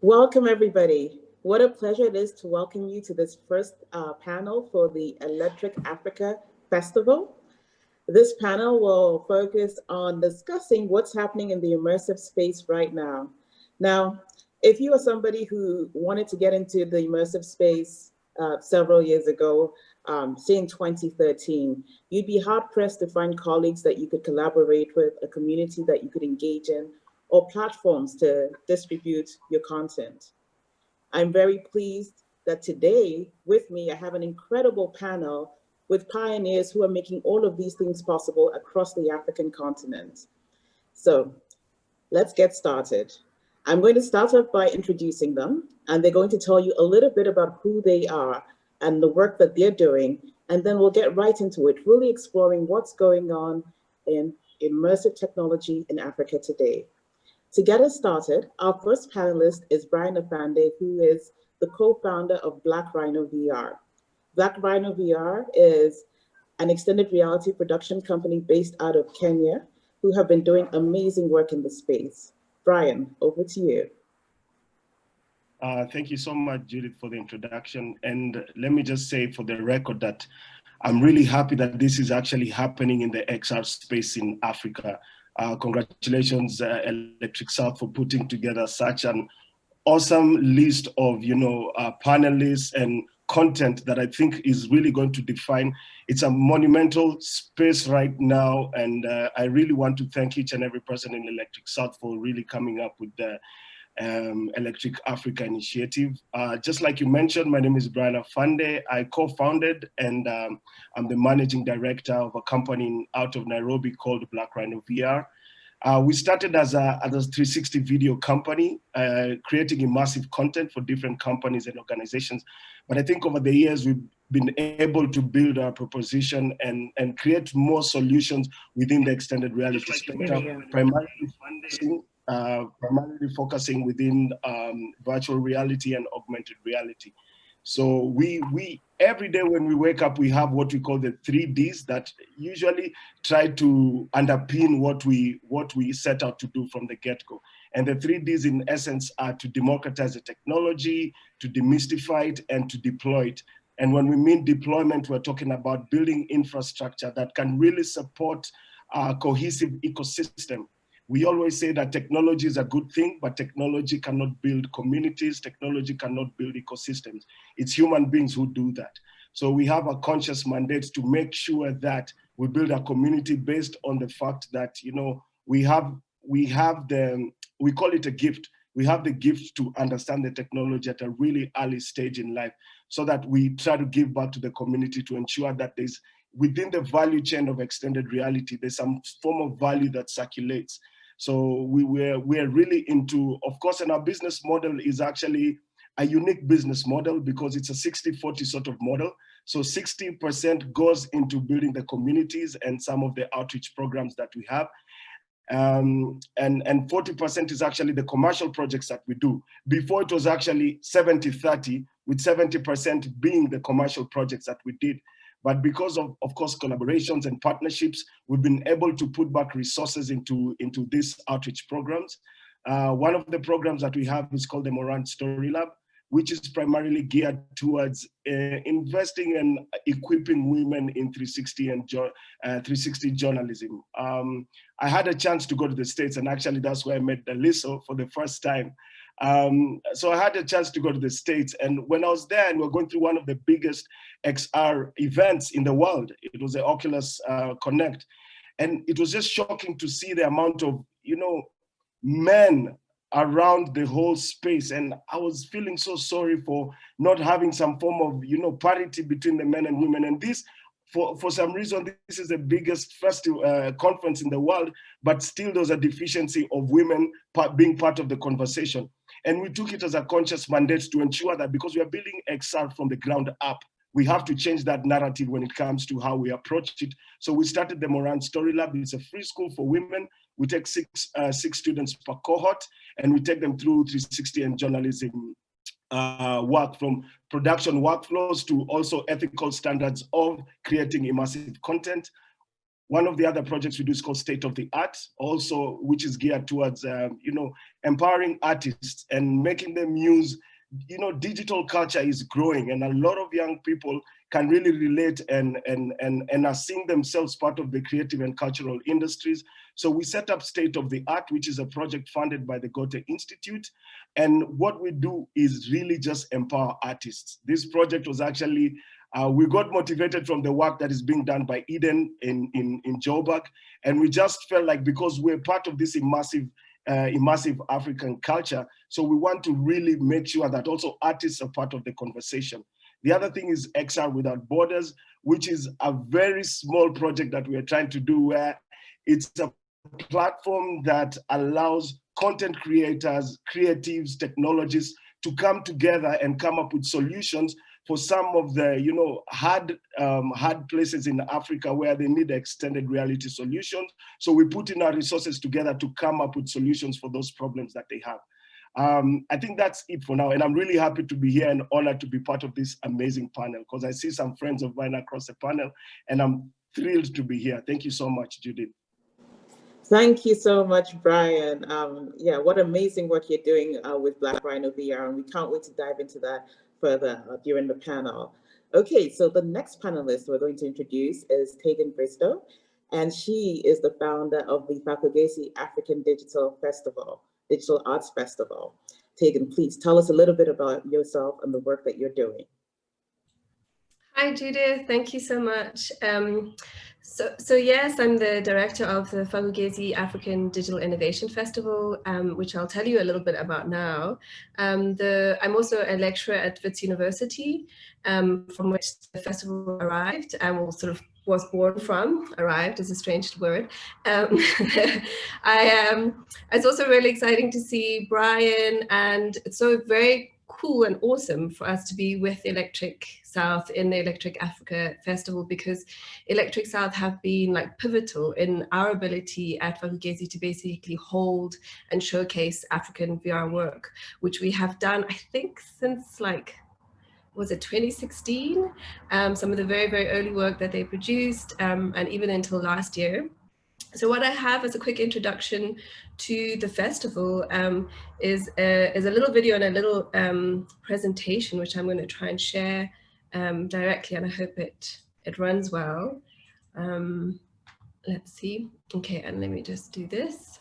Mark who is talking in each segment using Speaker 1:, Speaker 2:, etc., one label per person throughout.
Speaker 1: Welcome, everybody. What a pleasure it is to welcome you to this first panel for the Electric Africa Festival. This panel will focus on discussing what's happening in the immersive space right now. Now, if you are somebody who wanted to get into the immersive space several years ago, say in 2013, you'd be hard-pressed to find colleagues that you could collaborate with, a community that you could engage in, or platforms to distribute your content. I'm very pleased that today with me, I have an incredible panel with pioneers who are making all of these things possible across the African continent. So let's get started. I'm going to start off by introducing them, and they're going to tell you a little bit about who they are and the work that they're doing, and then we'll get right into it, really exploring what's going on in immersive technology in Africa today. To get us started, our first panelist is Brian Afande, who is the co-founder of Black Rhino VR. Black Rhino VR is an extended reality production company based out of Kenya, who have been doing amazing work in the space. Brian, over to you.
Speaker 2: Thank you so much, Judith, for the introduction. And let me just say for the record that I'm really happy that this is actually happening in the XR space in Africa. Congratulations, Electric South, for putting together such an awesome list of, panelists and content that I think is really going to define. It's a monumental space right now, and I really want to thank each and every person in Electric South for really coming up with the Electric Africa initiative. Just like you mentioned, my name is Brian Afande. I co-founded and I'm the managing director of a company out of Nairobi called Black Rhino VR. We started as a 360 video company, creating immersive content for different companies and organizations. But I think over the years, we've been able to build our proposition and create more solutions within the extended reality spectrum, primarily focusing within virtual reality and augmented reality. So we every day when we wake up, we have what we call the 3Ds that usually try to underpin what we set out to do from the get-go. And the 3Ds in essence are to democratize the technology, to demystify it, and to deploy it. And when we mean deployment, we're talking about building infrastructure that can really support a cohesive ecosystem. We always say that technology is a good thing, but technology cannot build communities, technology cannot build ecosystems. It's human beings who do that. So we have a conscious mandate to make sure that we build a community based on the fact that, we call it a gift. We have the gift to understand the technology at a really early stage in life so that we try to give back to the community to ensure that there's, within the value chain of extended reality, there's some form of value that circulates. So we're really into, of course, and our business model is actually a unique business model because it's a 60-40 sort of model. So 60% goes into building the communities and some of the outreach programs that we have. And 40% is actually the commercial projects that we do. Before it was actually 70-30, with 70% being the commercial projects that we did. But because of course, collaborations and partnerships, we've been able to put back resources into these outreach programs. One of the programs that we have is called the Morant Story Lab, which is primarily geared towards investing and equipping women in 360 and 360 journalism. I had a chance to go to the States, and actually that's where I met Daliso for the first time. So I had a chance to go to the States, and when I was there and we were going through one of the biggest XR events in the world, it was the Oculus Connect. And it was just shocking to see the amount of, men around the whole space. And I was feeling so sorry for not having some form of, you know, parity between the men and women. And this, for some reason, this is the biggest festival conference in the world, but still there's a deficiency of women being part of the conversation. And we took it as a conscious mandate to ensure that, because we are building XR from the ground up, we have to change that narrative when it comes to how we approach it. So we started the Moran Story Lab. It's a free school for women. We take six students per cohort, and we take them through 360 and journalism work, from production workflows to also ethical standards of creating immersive content. One of the other projects we do is called State of the Art, also, which is geared towards, you know, empowering artists and making them use, you know, digital culture is growing, and a lot of young people can really relate and are seeing themselves part of the creative and cultural industries. So we set up State of the Art, which is a project funded by the Goethe Institute. And what we do is really just empower artists. This project was actually, we got motivated from the work that is being done by Eden in Joburg. And we just felt like, because we're part of this immersive African culture, so we want to really make sure that also artists are part of the conversation. The other thing is XR Without Borders, which is a very small project that we are trying to do, where it's a platform that allows content creators, creatives, technologists to come together and come up with solutions for some of the, you know, hard places in Africa where they need extended reality solutions. So we put in our resources together to come up with solutions for those problems that they have. I think that's it for now. And I'm really happy to be here and honored to be part of this amazing panel, because I see some friends of mine across the panel, and I'm thrilled to be here. Thank you so much, Judith.
Speaker 1: Thank you so much, Brian. Yeah, what amazing work you're doing with Black Rhino VR, and we can't wait to dive into that further during the panel. Okay, so the next panelist we're going to introduce is Tegan Bristow, and she is the founder of the Fak'ugesi African Digital Arts Festival. Tegan, please tell us a little bit about yourself and the work that you're doing.
Speaker 3: Hi, Judith. Thank you so much. So yes, I'm the director of the Fak'ugesi African Digital Innovation Festival, which I'll tell you a little bit about now. I'm also a lecturer at Wits University, from which the festival arrived, and sort of was born from. Arrived is a strange word. It's also really exciting to see Brian, and it's so very cool and awesome for us to be with Electric South in the Electric Africa Festival, because Electric South have been like pivotal in our ability at Fak'ugesi to basically hold and showcase African VR work, which we have done, I think, since like, was it 2016? Some of the very, very early work that they produced, and even until last year. So what I have as a quick introduction to the festival is a little video and a little presentation, which I'm going to try and share directly, and I hope it runs well. Let's see. Okay, and let me just do this.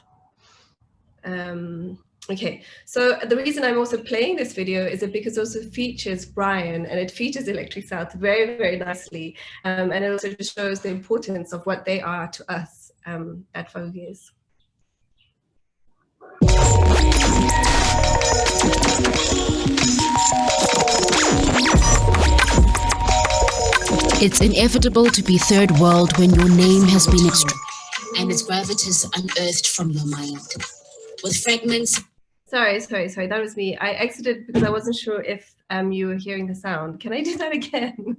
Speaker 3: Okay, so the reason I'm also playing this video is because it also features Brian, and it features Electric South very, very nicely. And it also just shows the importance of what they are to us at Fak'ugesi.
Speaker 4: It's inevitable to be third world when your name has been extracted and its gravitas unearthed from your mind. With fragments.
Speaker 3: Sorry, that was me. I exited because I wasn't sure if you were hearing the sound. Can I do that again?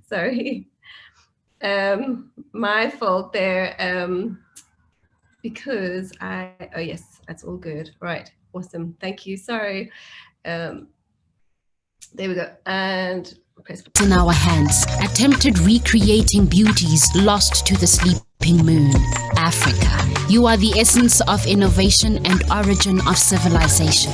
Speaker 3: Sorry. My fault there, because oh yes, that's all good. Right, awesome, thank you, sorry. There we go, and
Speaker 4: in our hands, attempted recreating beauties lost to the sleeping moon. Africa, you are the essence of innovation and origin of civilization.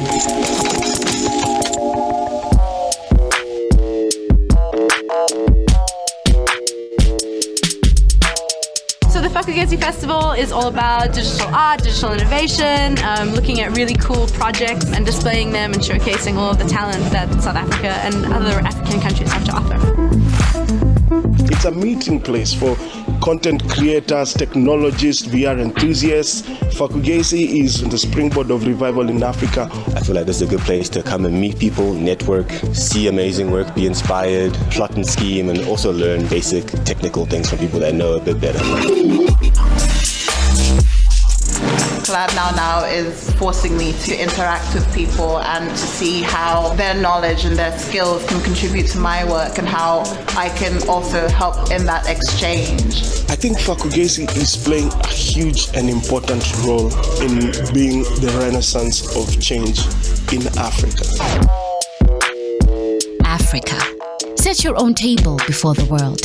Speaker 5: So the Fak'ugesi Festival is all about digital art, digital innovation, looking at really cool projects and displaying them and showcasing all of the talent that South Africa and other African countries have to offer.
Speaker 2: It's a meeting place for content creators, technologists, VR enthusiasts. Fak'ugesi is the springboard of revival in Africa.
Speaker 6: I feel like this is a good place to come and meet people, network, see amazing work, be inspired, plot and scheme, and also learn basic technical things from people that know a bit better.
Speaker 7: Collab Now is forcing me to interact with people and to see how their knowledge and their skills can contribute to my work and how I can also help in that exchange.
Speaker 2: I think Fak'ugesi is playing a huge and important role in being the renaissance of change in Africa.
Speaker 4: Africa. Set your own table before the world.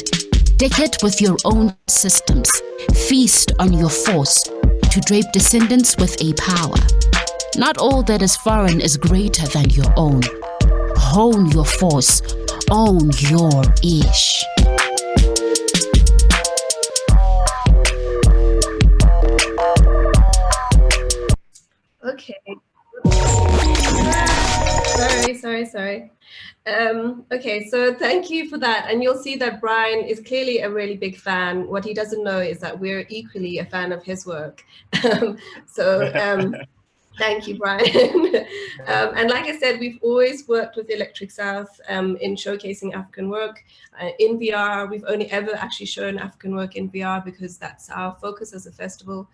Speaker 4: Deck it with your own systems. Feast on your force to drape descendants with a power. Not all that is foreign is greater than your own. Hone your force. Own your ish.
Speaker 3: Okay. Sorry. Okay, so thank you for that. And you'll see that Brian is clearly a really big fan. What he doesn't know is that we're equally a fan of his work. Thank you, Brian. And like I said, we've always worked with Electric South in showcasing African work. In VR, we've only ever actually shown African work in VR because that's our focus as a festival.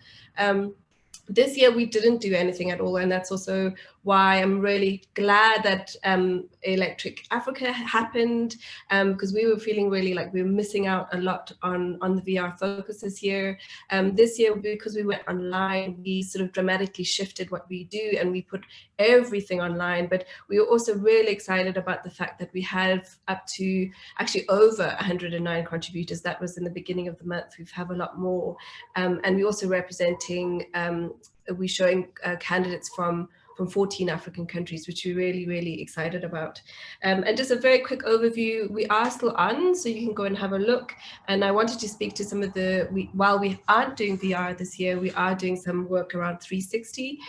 Speaker 3: This year we didn't do anything at all, and that's also why I'm really glad that Electric Africa happened, because we were feeling really like we were missing out a lot on the VR focus this year. This year, because we went online, we sort of dramatically shifted what we do and we put everything online, but we were also really excited about the fact that we have up to actually over 109 contributors. That was in the beginning of the month. We have a lot more, and we're also representing, we're showing candidates from 14 African countries, which we're really, really excited about. And just a very quick overview, we are still on, so you can go and have a look. And I wanted to speak to some of while we aren't doing VR this year, we are doing some work around 360.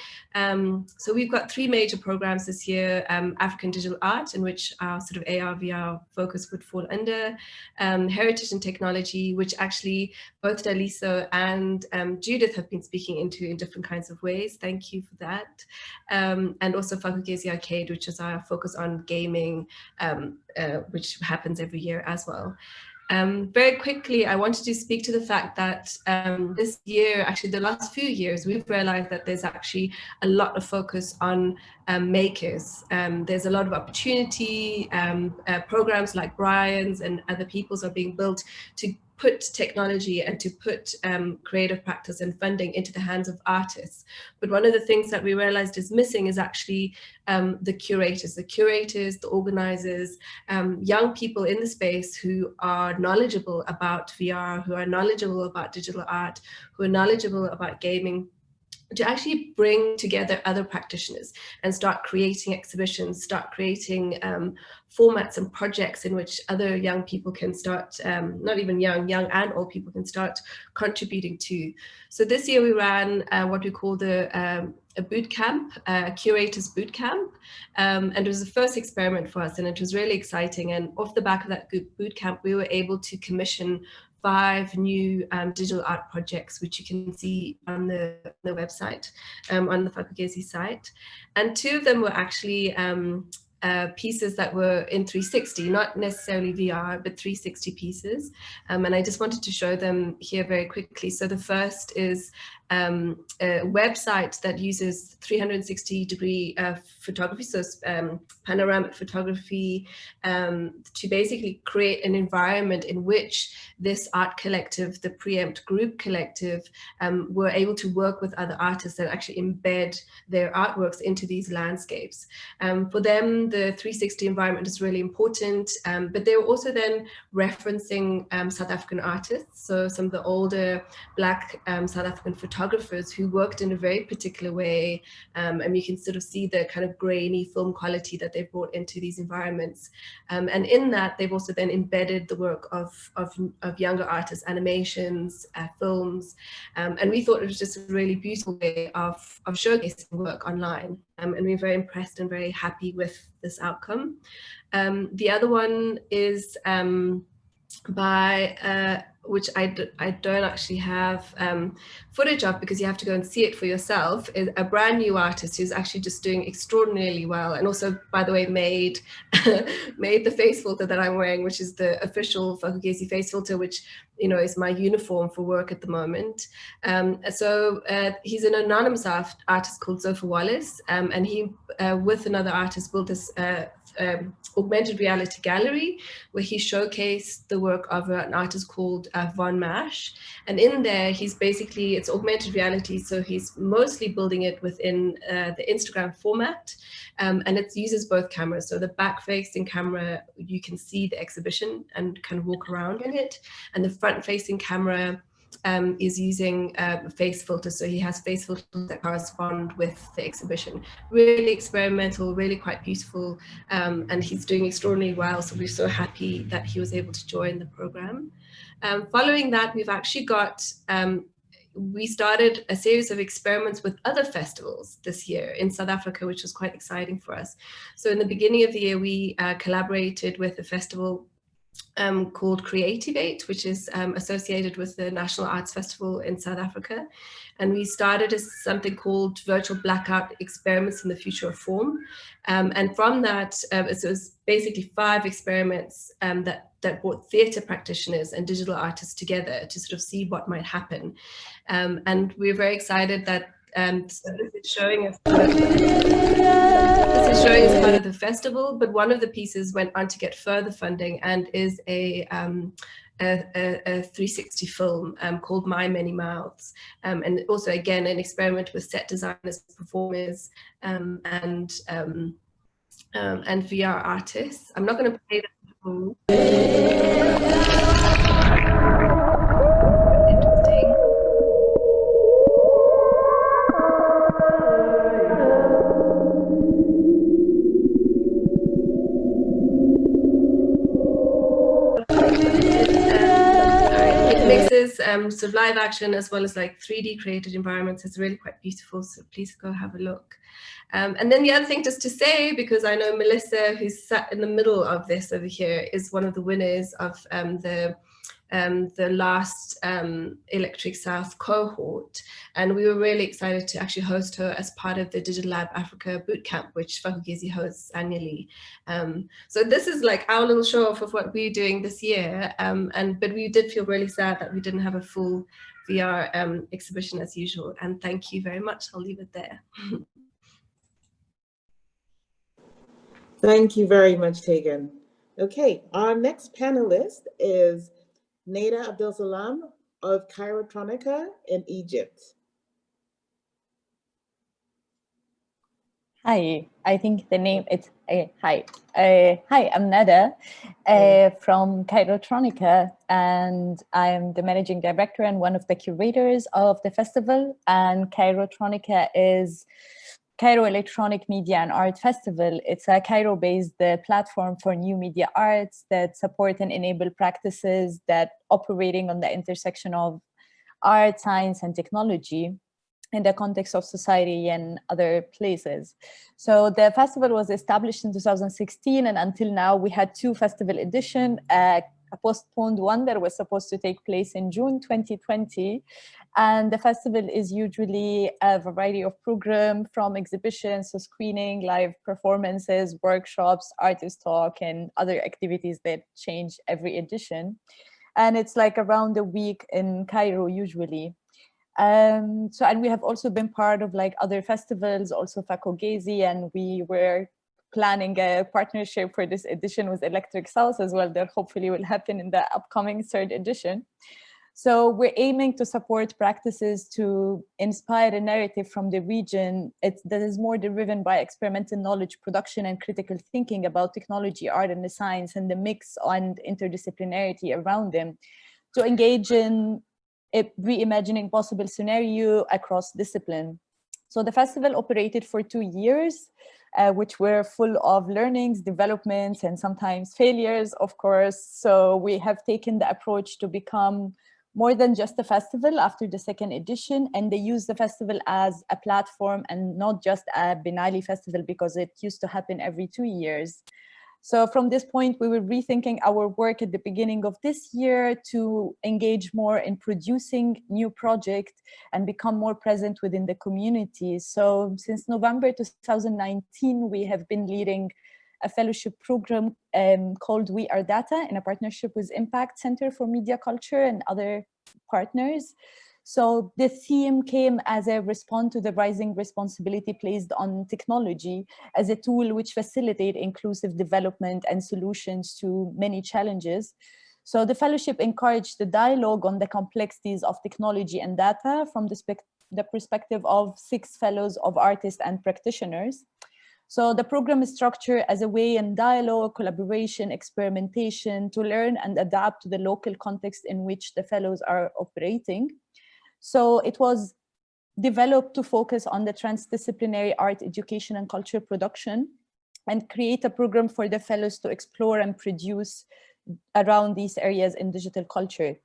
Speaker 3: So we've got 3 major programs this year: African Digital Art, in which our sort of AR, VR focus would fall under, Heritage and Technology, which actually both Daliso and Judith have been speaking into in different kinds of ways. Thank you for that. And also Fak'ugesi Arcade, which is our focus on gaming, which happens every year as well. Very quickly, I wanted to speak to the fact that this year, actually the last few years, we've realized that there's actually a lot of focus on makers. There's a lot of opportunity, programs like Brian's and other people's are being built to put technology and to put creative practice and funding into the hands of artists. But one of the things that we realized is missing is actually the curators, the organizers, young people in the space who are knowledgeable about VR, who are knowledgeable about digital art, who are knowledgeable about gaming, to actually bring together other practitioners and start creating exhibitions, start creating formats and projects in which other young people can start, not even young and old people can start contributing to. So this year we ran what we call a boot camp, curators boot camp, and it was the first experiment for us, and it was really exciting. And off the back of that boot camp, we were able to commission 5 new digital art projects, which you can see on the website, on the Fak'ugesi site. And 2 of them were actually pieces that were in 360, not necessarily VR, but 360 pieces. And I just wanted to show them here very quickly. So the first is a website that uses 360-degree photography, so panoramic photography, to basically create an environment in which this art collective, the PRE-EMPT group collective, were able to work with other artists and actually embed their artworks into these landscapes. For them, the 360 environment is really important, but they were also then referencing South African artists, so some of the older Black South African photographers who worked in a very particular way, and you can sort of see the kind of grainy film quality that they've brought into these environments. And in that, they've also then embedded the work of younger artists, animations, films, and we thought it was just a really beautiful way of showcasing work online. And we're very impressed and very happy with this outcome. The other one is by which I don't actually have footage of because you have to go and see it for yourself, is a brand new artist who's actually just doing extraordinarily well. And also, by the way, made the face filter that I'm wearing, which is the official Fak'ugesi face filter, which, you know, is my uniform for work at the moment. So he's an anonymous artist called Zofa Wallace, and he, with another artist, built this augmented reality gallery where he showcased the work of an artist called Von Mash. And in there, he's basically, it's augmented reality, so he's mostly building it within the Instagram format. And it uses both cameras. So the back-facing camera, you can see the exhibition and kind of walk around in it. And the front-facing camera is using face filters. So he has face filters that correspond with the exhibition. Really experimental, really quite beautiful. And he's doing extraordinarily well. So we're so happy that he was able to join the program. Following that, we've actually got, we started a series of experiments with other festivals this year in South Africa, which was quite exciting for us. So in the beginning of the year, we collaborated with a festival called PRE-EMPT, which is associated with the National Arts Festival in South Africa. And we started something called Virtual Blackout Experiments in the Future of Form. And from that, it was basically 5 experiments that brought theatre practitioners and digital artists together to sort of see what might happen. And we're very excited that so this is showing us part of the festival, but one of the pieces went on to get further funding and is a 360 film called My Many Mouths, and also again an experiment with set designers, performers, and VR artists. I'm not going to play that. Sort of live action as well as like 3D created environments. It's really quite beautiful, so please go have a look. And then the other thing just to say, because I know Melissa, who's sat in the middle of this over here, is one of the winners of the last Electric South cohort, and we were really excited to actually host her as part of the Digital Lab Africa Bootcamp, which Fak'ugesi hosts annually. So this is like our little show off of what we're doing this year, but we did feel really sad that we didn't have a full VR exhibition as usual, and thank you very much. I'll leave it there.
Speaker 1: Thank you very much, Tegan. Okay, our next panelist is Nada Abdel Salam of Cairotronica in Egypt.
Speaker 8: Hi, I think the name is, hi. Hi, I'm Nada from Cairotronica, and I'm the managing director and one of the curators of the festival. And Cairotronica is Cairo Electronic Media and Art Festival. It's a Cairo-based platform for new media arts that support and enable practices that operating on the intersection of art, science, and technology in the context of society and other places. So the festival was established in 2016, and until now we had 2 festival editions, a postponed one that was supposed to take place in June 2020. And the festival is usually a variety of programs, from exhibitions to screening, live performances, workshops, artist talk, and other activities that change every edition. And it's like around a week in Cairo usually. And we have also been part of like other festivals, also Fak'ugesi, and we were planning a partnership for this edition with Electric South as well, that hopefully will happen in the upcoming 3rd edition. So we're aiming to support practices to inspire a narrative from the region that is more driven by experimental knowledge production and critical thinking about technology, art, and the science, and the mix and interdisciplinarity around them, to engage in reimagining possible scenario across discipline. So the festival operated for 2 years, which were full of learnings, developments, and sometimes failures, of course. So we have taken the approach to become more than just a festival after the 2nd edition, and they use the festival as a platform and not just a Benali festival, because it used to happen every 2 years. So from this point, we were rethinking our work at the beginning of this year to engage more in producing new projects and become more present within the community. So since November 2019, we have been leading a fellowship program called We Are Data in a partnership with Impact Center for Media Culture and other partners. So the theme came as a response to the rising responsibility placed on technology as a tool which facilitates inclusive development and solutions to many challenges. So the fellowship encouraged the dialogue on the complexities of technology and data from the perspective of 6 fellows of artists and practitioners. So the program is structured as a way in dialogue, collaboration, experimentation to learn and adapt to the local context in which the fellows are operating. So it was developed to focus on the transdisciplinary art, education, and culture production and create a program for the fellows to explore and produce around these areas in digital culture.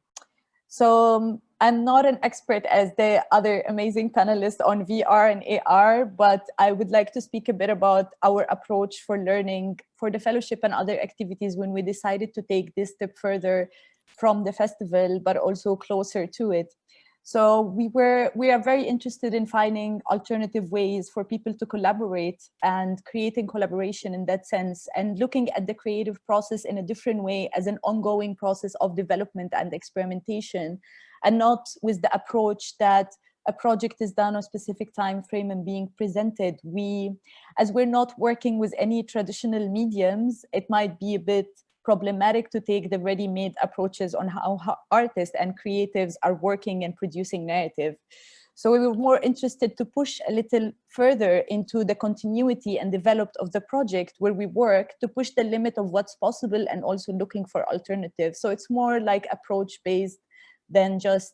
Speaker 8: So I'm not an expert as the other amazing panelists on VR and AR, but I would like to speak a bit about our approach for learning for the fellowship and other activities when we decided to take this step further from the festival, but also closer to it. So we are very interested in finding alternative ways for people to collaborate and creating collaboration in that sense and looking at the creative process in a different way as an ongoing process of development and experimentation, and not with the approach that a project is done on a specific time frame and being presented. As we're not working with any traditional mediums, it might be a bit problematic to take the ready-made approaches on how artists and creatives are working and producing narrative. So we were more interested to push a little further into the continuity and development of the project where we work to push the limit of what's possible and also looking for alternatives. So it's more like approach-based than just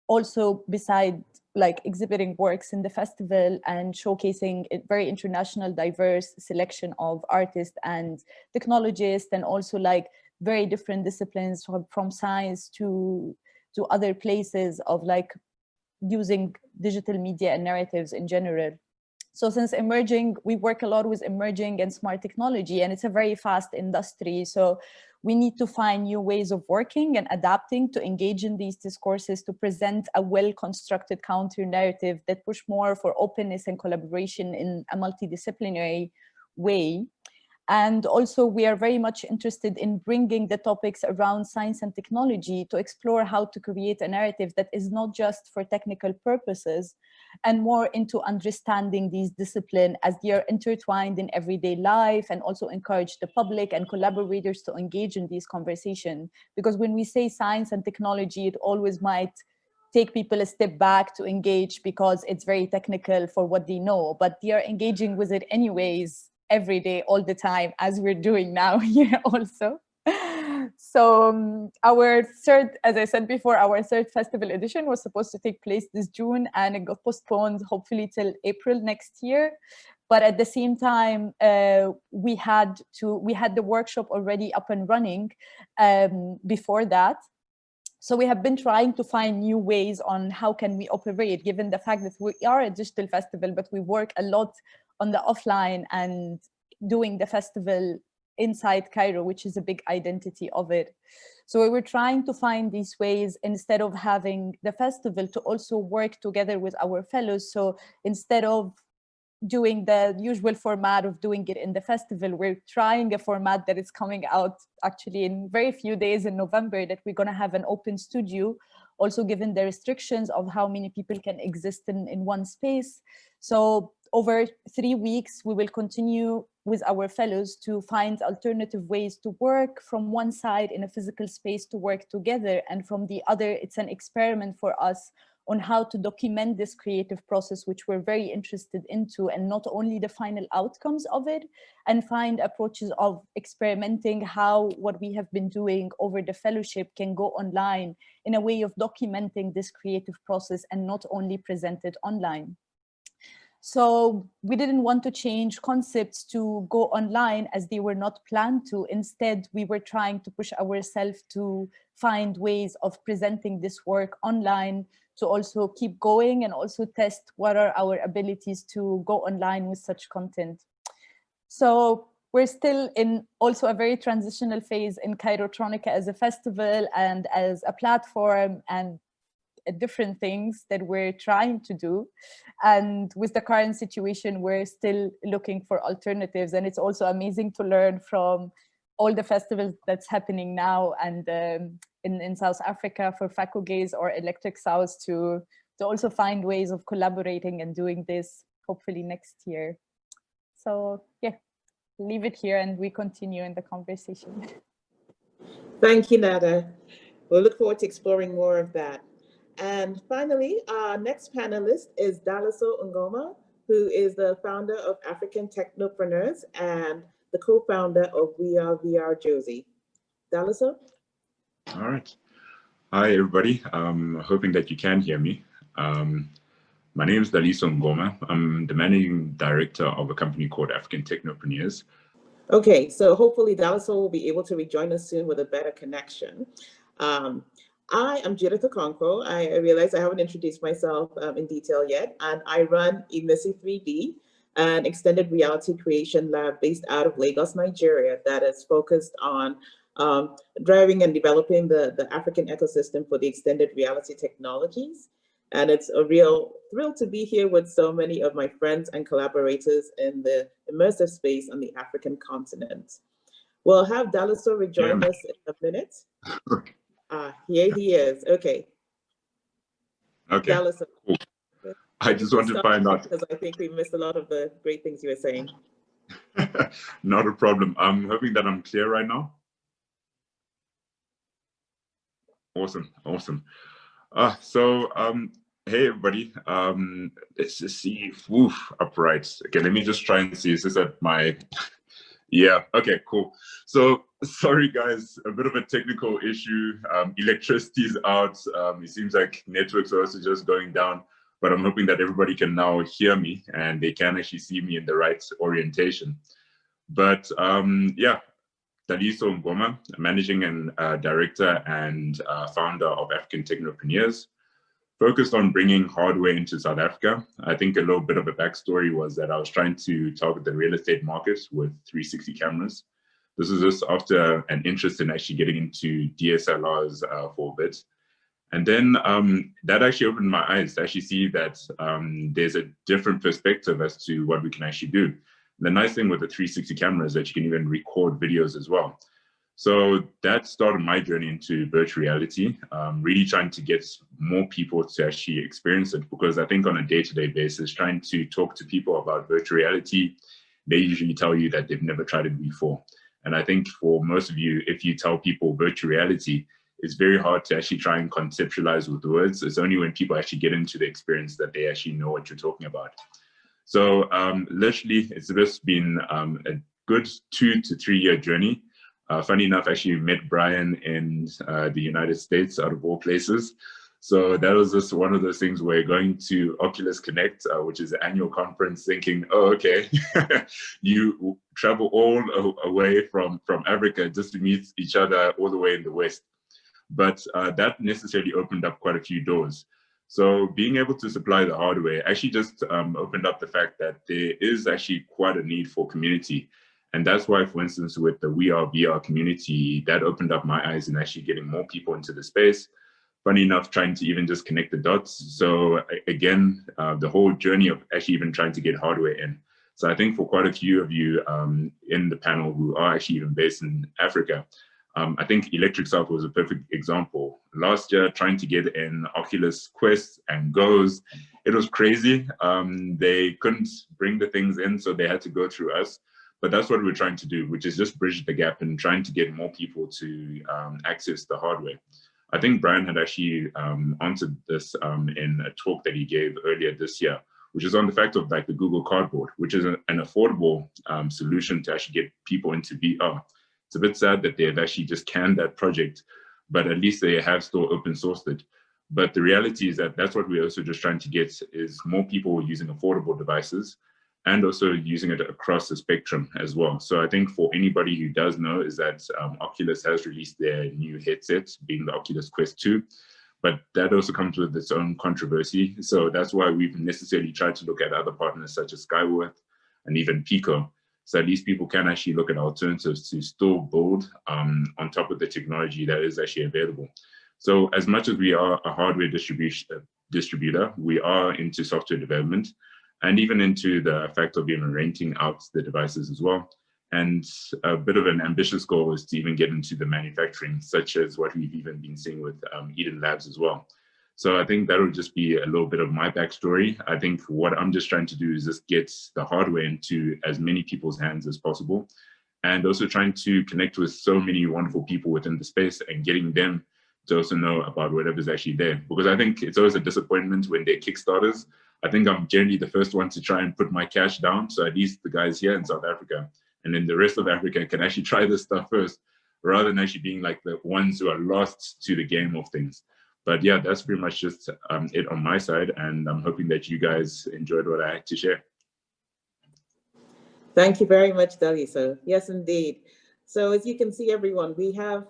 Speaker 8: also beside like exhibiting works in the festival and showcasing a very international diverse selection of artists and technologists and also like very different disciplines from science to other places of like using digital media and narratives in general. So since emerging, we work a lot with emerging and smart technology, and it's a very fast industry. So we need to find new ways of working and adapting to engage in these discourses to present a well-constructed counter narrative that push more for openness and collaboration in a multidisciplinary way. And also we are very much interested in bringing the topics around science and technology to explore how to create a narrative that is not just for technical purposes and more into understanding these disciplines as they are intertwined in everyday life, and also encourage the public and collaborators to engage in these conversations. Because when we say science and technology, it always might take people a step back to engage because it's very technical for what they know, but they are engaging with it anyways every day, all the time, as we're doing now here also. So our third, as I said before, our third festival edition was supposed to take place this June, and it got postponed hopefully till April next year. But at the same time, we had the workshop already up and running before that. So we have been trying to find new ways on how can we operate, given the fact that we are a digital festival, but we work a lot on the offline and doing the festival inside Cairo, which is a big identity of it. So we were trying to find these ways instead of having the festival to also work together with our fellows. So instead of doing the usual format of doing it in the festival, we're trying a format that is coming out actually in very few days in November, that we're going to have an open studio, also given the restrictions of how many people can exist in one space. So over 3 weeks, we will continue with our fellows to find alternative ways to work. From one side in a physical space to work together, and from the other, it's an experiment for us on how to document this creative process, which we're very interested into, and not only the final outcomes of it, and find approaches of experimenting how what we have been doing over the fellowship can go online in a way of documenting this creative process and not only present it online. So we didn't want to change concepts to go online as they were not planned to. Instead, we were trying to push ourselves to find ways of presenting this work online, to also keep going and also test what are our abilities to go online with such content. So we're still in also a very transitional phase in Cairotronica as a festival and as a platform and different things that we're trying to do. And with the current situation, we're still looking for alternatives. And it's also amazing to learn from all the festivals that's happening now and in South Africa for Fak'ugesi or Electric South to also find ways of collaborating and doing this hopefully next year. So yeah, leave it here and we continue in the conversation.
Speaker 1: Thank you, Nada. We'll look forward to exploring more of that. And finally, our next panelist is Daliso Ngoma, who is the founder of African Technopreneurs and the co-founder of We Are VR Josie. Daliso?
Speaker 9: All right. Hi, everybody. Hoping that you can hear me. My name is Daliso Ngoma. I'm the managing director of a company called African Technopreneurs.
Speaker 1: Okay, so hopefully Daliso will be able to rejoin us soon with a better connection. I am Judith Okonkwo. I realize I haven't introduced myself in detail yet, and I run Immersive 3D, an extended reality creation lab based out of Lagos, Nigeria, that is focused on driving and developing the African ecosystem for the extended reality technologies. And it's a real thrill to be here with so many of my friends and collaborators in the immersive space on the African continent. We'll have Daliso rejoin us in a minute. Here he is. Okay.
Speaker 9: Okay.
Speaker 1: Daliso.
Speaker 9: Cool. I just want to find out.
Speaker 1: Because I think we missed a lot of the great things you were saying.
Speaker 9: Not a problem. I'm hoping that I'm clear right now. Awesome. Awesome. Hey everybody, let's just see, upright. Okay, let me just try and see, is this at my, yeah, okay, cool. So, sorry guys, a bit of a technical issue. Electricity's out. It seems like networks are also just going down, but I'm hoping that everybody can now hear me and they can actually see me in the right orientation. But yeah, Daliso Ngoma, managing and director and founder of African Technopreneurs. Focused on bringing hardware into South Africa. I think a little bit of a backstory was that I was trying to target the real estate market with 360 cameras. This is just after an interest in actually getting into DSLRs for a bit. And then that actually opened my eyes to actually see that there's a different perspective as to what we can actually do. The nice thing with the 360 camera is that you can even record videos as well. So that started my journey into virtual reality, really trying to get more people to actually experience it, because I think on a day-to-day basis, trying to talk to people about virtual reality, they usually tell you that they've never tried it before. And I think for most of you, if you tell people virtual reality, it's very hard to actually try and conceptualize with words. It's only when people actually get into the experience that they actually know what you're talking about. So literally, it's just been a good 2 to 3 year journey. Funny enough, actually met Brian in the United States, out of all places. So that was just one of those things where going to Oculus Connect, which is an annual conference, thinking, oh, okay, you travel all away from Africa just to meet each other all the way in the West. But that necessarily opened up quite a few doors. So being able to supply the hardware actually just opened up the fact that there is actually quite a need for community. And that's why, for instance, with the We Are VR community, that opened up my eyes in actually getting more people into the space. Funny enough, trying to even just connect the dots. So again, the whole journey of actually even trying to get hardware in. So I think for quite a few of you in the panel who are actually even based in Africa, I think Electric South was a perfect example. Last year, trying to get in Oculus Quest and Goes, it was crazy. They couldn't bring the things in, so they had to go through us. But that's what we're trying to do, which is just bridge the gap and trying to get more people to access the hardware. I think Brian had actually answered this in a talk that he gave earlier this year, which is on the fact of like the Google Cardboard, which is an affordable solution to actually get people into VR. It's a bit sad that they've actually just canned that project, but at least they have still open sourced it. But the reality is that that's what we're also just trying to get is more people using affordable devices and also using it across the spectrum as well. So I think for anybody who does know is that Oculus has released their new headset, being the Oculus Quest 2, but that also comes with its own controversy. So that's why we've necessarily tried to look at other partners such as Skyworth and even Pico So at least people can actually look at alternatives to still build on top of the technology that is actually available. So as much as we are a hardware distributor, we are into software development and even into the fact of even renting out the devices as well. And a bit of an ambitious goal is to even get into the manufacturing, such as what we've even been seeing with Eden Labs as well. So I think that'll just be a little bit of my backstory. I think what I'm just trying to do is just get the hardware into as many people's hands as possible, and also trying to connect with so many wonderful people within the space and getting them to also know about whatever's actually there. Because I think it's always a disappointment when they're Kickstarters. I think I'm generally the first one to try and put my cash down. So at least the guys here in South Africa and then the rest of Africa can actually try this stuff first, rather than actually being like the ones who are lost to the game of things. But yeah, that's pretty much just it on my side. And I'm hoping that you guys enjoyed what I had to share.
Speaker 1: Thank you very much, Daliso. Yes, indeed. So as you can see, everyone, we have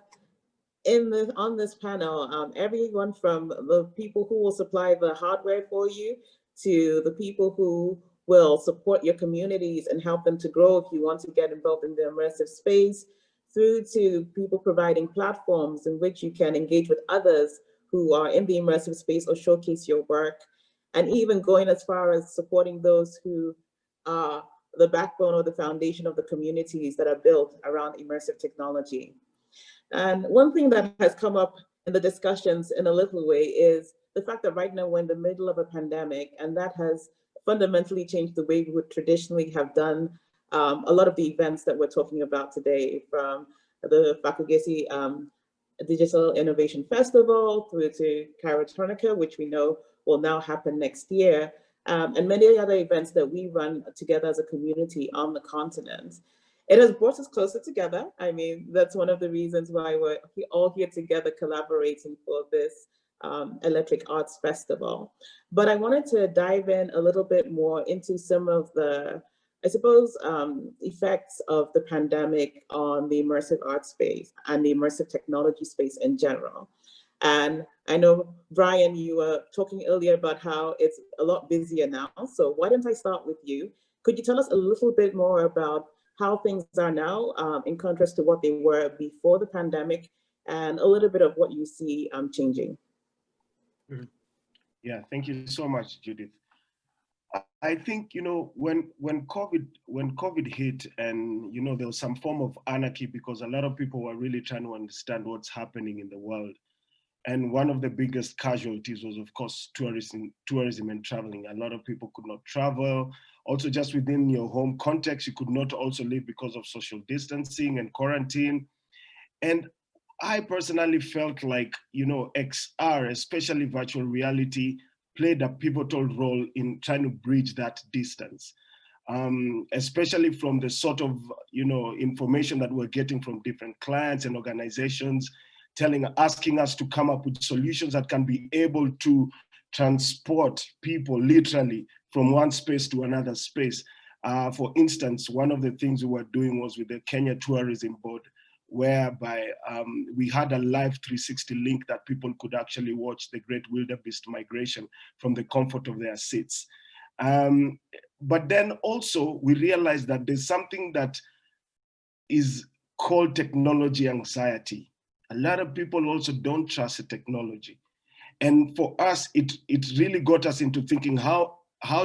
Speaker 1: on this panel, everyone from the people who will supply the hardware for you to the people who will support your communities and help them to grow if you want to get involved in the immersive space, through to people providing platforms in which you can engage with others who are in the immersive space or showcase your work, and even going as far as supporting those who are the backbone or the foundation of the communities that are built around immersive technology. And one thing that has come up in the discussions in a little way is the fact that right now we're in the middle of a pandemic, and that has fundamentally changed the way we would traditionally have done a lot of the events that we're talking about today, from the Fak'ugesi Digital Innovation Festival through to Cairotronica, which we know will now happen next year, and many other events that we run together as a community on the continent. It has brought us closer together. I mean, that's one of the reasons why we're all here together collaborating for this Electric Arts Festival. But I wanted to dive in a little bit more into some of the, I suppose, effects of the pandemic on the immersive art space and the immersive technology space in general. And I know, Brian, you were talking earlier about how it's a lot busier now. So why don't I start with you? Could you tell us a little bit more about how things are now in contrast to what they were before the pandemic, and a little bit of what you see changing?
Speaker 2: Yeah, thank you so much, Judith. I think, you know, when COVID hit, and, you know, there was some form of anarchy because a lot of people were really trying to understand what's happening in the world. And one of the biggest casualties was, of course, tourism and traveling. A lot of people could not travel. Also, just within your home context, you could not also live because of social distancing and quarantine. And I personally felt like, you know, XR, especially virtual reality, played a pivotal role in trying to bridge that distance, especially from the sort of, you know, information that we're getting from different clients and organizations, asking us to come up with solutions that can be able to transport people literally from one space to another space. For instance, one of the things we were doing was with the Kenya Tourism Board, whereby we had a live 360 link that people could actually watch the Great Wildebeest Migration from the comfort of their seats. But then also we realized that there's something that is called technology anxiety. A lot of people also don't trust the technology. And for us, it really got us into thinking, how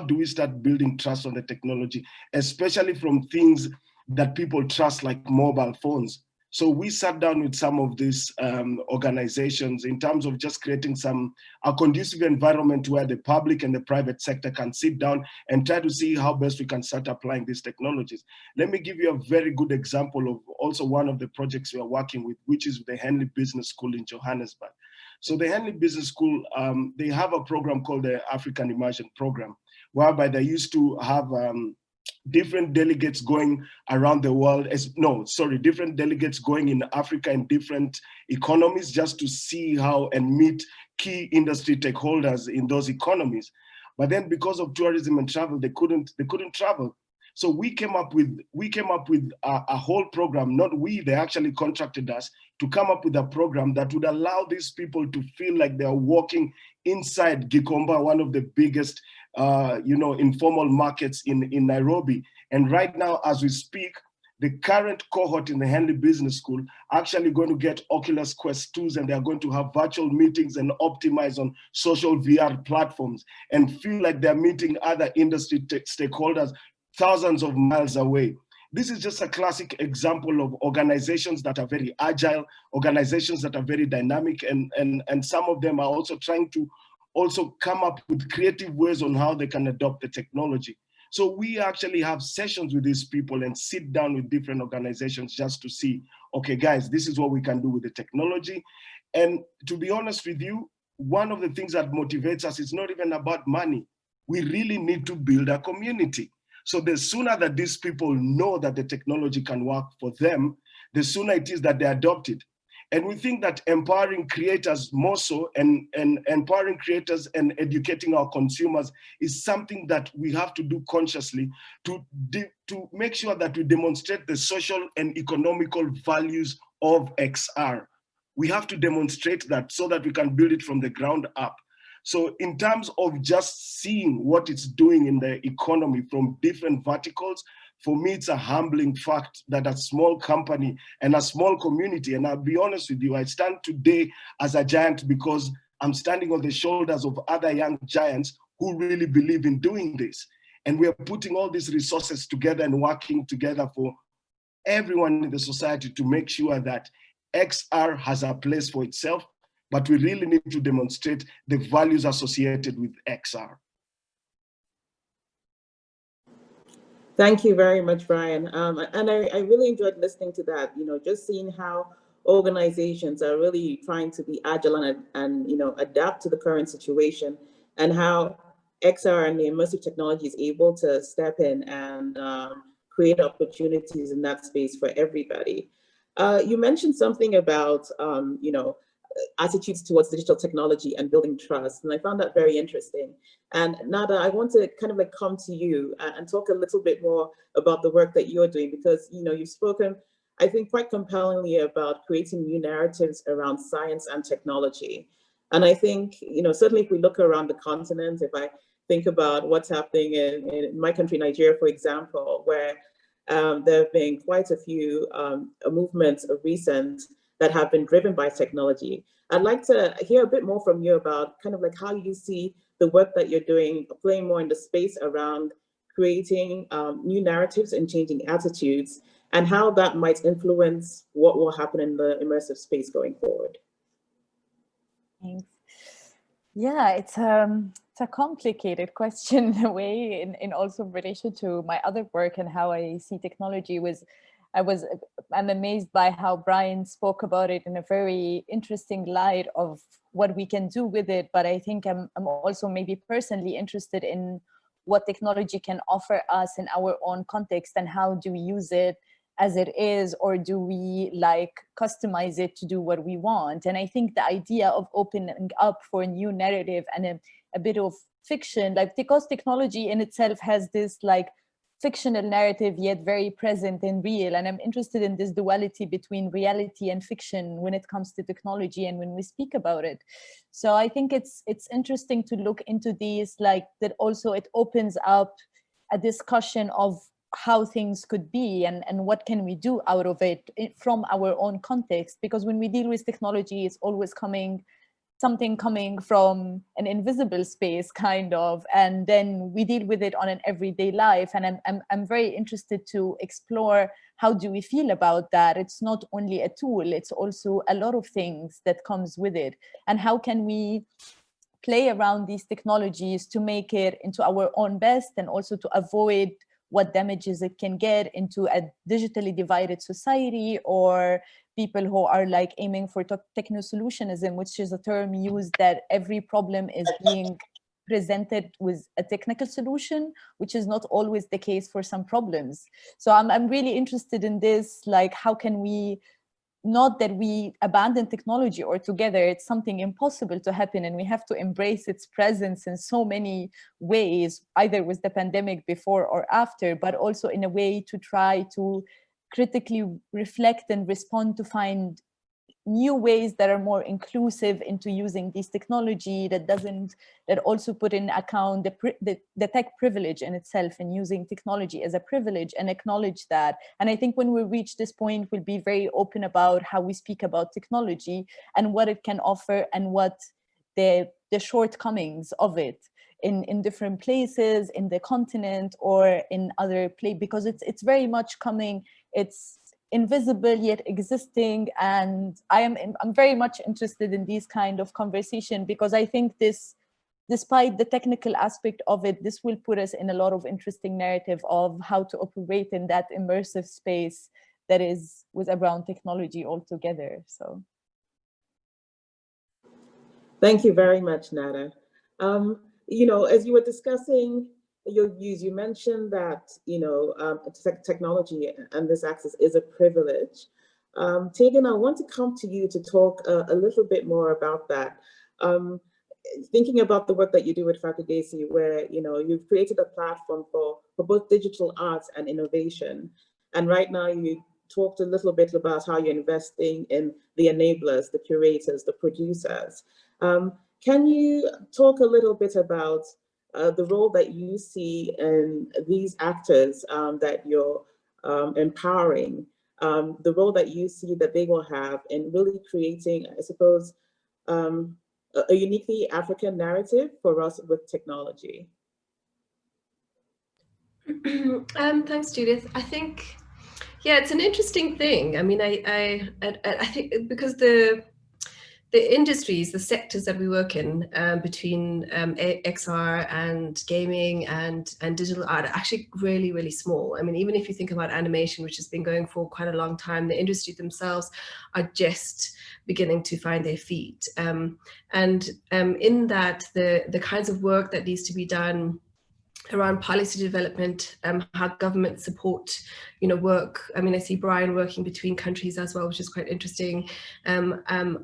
Speaker 2: do we start building trust on the technology, especially from things that people trust, like mobile phones. So we sat down with some of these organizations in terms of just creating a conducive environment where the public and the private sector can sit down and try to see how best we can start applying these technologies. Let me give you a very good example of also one of the projects we are working with, which is the Henley Business School in Johannesburg. So the Henley Business School, they have a program called the African Immersion Program, whereby they used to have different delegates going around the world, different delegates going in Africa in different economies, just to see how and meet key industry stakeholders in those economies. But then because of tourism and travel, they couldn't travel. So we came up with a whole program, they actually contracted us to come up with a program that would allow these people to feel like they are walking inside Gikomba, one of the biggest informal markets in Nairobi, And right now, as we speak, the current cohort in the Henley Business School are actually going to get Oculus Quest 2s, and they're going to have virtual meetings and optimize on social VR platforms and feel like they're meeting other industry stakeholders thousands of miles away. This is just a classic example of organizations that are very agile, organizations that are very dynamic, and some of them are also trying to also come up with creative ways on how they can adopt the technology. So we actually have sessions with these people and sit down with different organizations just to see, okay, guys, this is what we can do with the technology. And to be honest with you, one of the things that motivates us is not even about money. We really need to build a community. So the sooner that these people know that the technology can work for them, the sooner it is that they adopt it. And we think that empowering creators more so, and empowering creators and educating our consumers is something that we have to do consciously to make sure that we demonstrate the social and economical values of XR. We have to demonstrate that so that we can build it from the ground up. So in terms of just seeing what it's doing in the economy from different verticals, for me, it's a humbling fact that a small company and a small community, and I'll be honest with you, I stand today as a giant because I'm standing on the shoulders of other young giants who really believe in doing this. And we're putting all these resources together and working together for everyone in the society to make sure that XR has a place for itself, but we really need to demonstrate the values associated with XR.
Speaker 1: Thank you very much, Brian. And I really enjoyed listening to that, just seeing how organizations are really trying to be agile and adapt to the current situation, and how XR and the immersive technology is able to step in and create opportunities in that space for everybody. You mentioned something about, attitudes towards digital technology and building trust. And I found that very interesting. And Nada, I want to kind of come to you and talk a little bit more about the work that you're doing, because, you've spoken, I think, quite compellingly about creating new narratives around science and technology. And I think, certainly if we look around the continent, if I think about what's happening in my country, Nigeria, for example, where there have been quite a few movements of recent that have been driven by technology. I'd like to hear a bit more from you about kind of like how you see the work that you're doing playing more in the space around creating new narratives and changing attitudes, and how that might influence what will happen in the immersive space going forward.
Speaker 8: Thanks. Yeah, it's a complicated question in a way, in also relation to my other work and how I see technology. I'm amazed by how Brian spoke about it in a very interesting light of what we can do with it. But I think I'm also maybe personally interested in what technology can offer us in our own context, and how do we use it as it is, or do we customize it to do what we want? And I think the idea of opening up for a new narrative and a bit of fiction, because technology in itself has this fictional narrative, yet very present and real. And I'm interested in this duality between reality and fiction when it comes to technology and when we speak about it. So I think it's interesting to look into these, that also it opens up a discussion of how things could be and what can we do out of it from our own context. Because when we deal with technology, it's always something coming from an invisible space, kind of, and then we deal with it on an everyday life. And I'm very interested to explore, how do we feel about that? It's not only a tool, it's also a lot of things that comes with it. And how can we play around these technologies to make it into our own best, and also to avoid what damages it can get into a digitally divided society, or people who are aiming for techno-solutionism, which is a term used that every problem is being presented with a technical solution, which is not always the case for some problems. So I'm really interested in this, how can we, not that we abandon technology altogether, it's something impossible to happen, and we have to embrace its presence in so many ways, either with the pandemic before or after, but also in a way to try to critically reflect and respond to find new ways that are more inclusive into using this technology, that also put in account the tech privilege in itself, and using technology as a privilege, and acknowledge that. And I think when we reach this point, we'll be very open about how we speak about technology and what it can offer, and what the shortcomings of it in different places, in the continent or in other places, because it's very much coming, it's invisible yet existing. And I'm very much interested in these kind of conversation, because I think this, despite the technical aspect of it, this will put us in a lot of interesting narrative of how to operate in that immersive space that is with around technology altogether. So
Speaker 1: thank you very much, Nada. You know, as you were discussing your views, you mentioned that, you know, technology and this access is a privilege. Tegan, I want to come to you to talk a little bit more about that. Thinking about the work that you do with Fak'ugesi, where, you know, you've created a platform for both digital arts and innovation. And right now you talked a little bit about how you're investing in the enablers, the curators, the producers. Can you talk a little bit about the role that you see in these actors that you're empowering, the role that you see that they will have in really creating, I suppose, a uniquely African narrative for us with technology?
Speaker 3: Thanks, Judith. I think, yeah, it's an interesting thing. I mean, I think because the industries, the sectors that we work in, between XR and gaming and digital art, are actually really, really small. I mean, even if you think about animation, which has been going for quite a long time, the industry themselves are just beginning to find their feet. In that, the kinds of work that needs to be done around policy development, how government support, you know, work. I mean, I see Brian working between countries as well, which is quite interesting.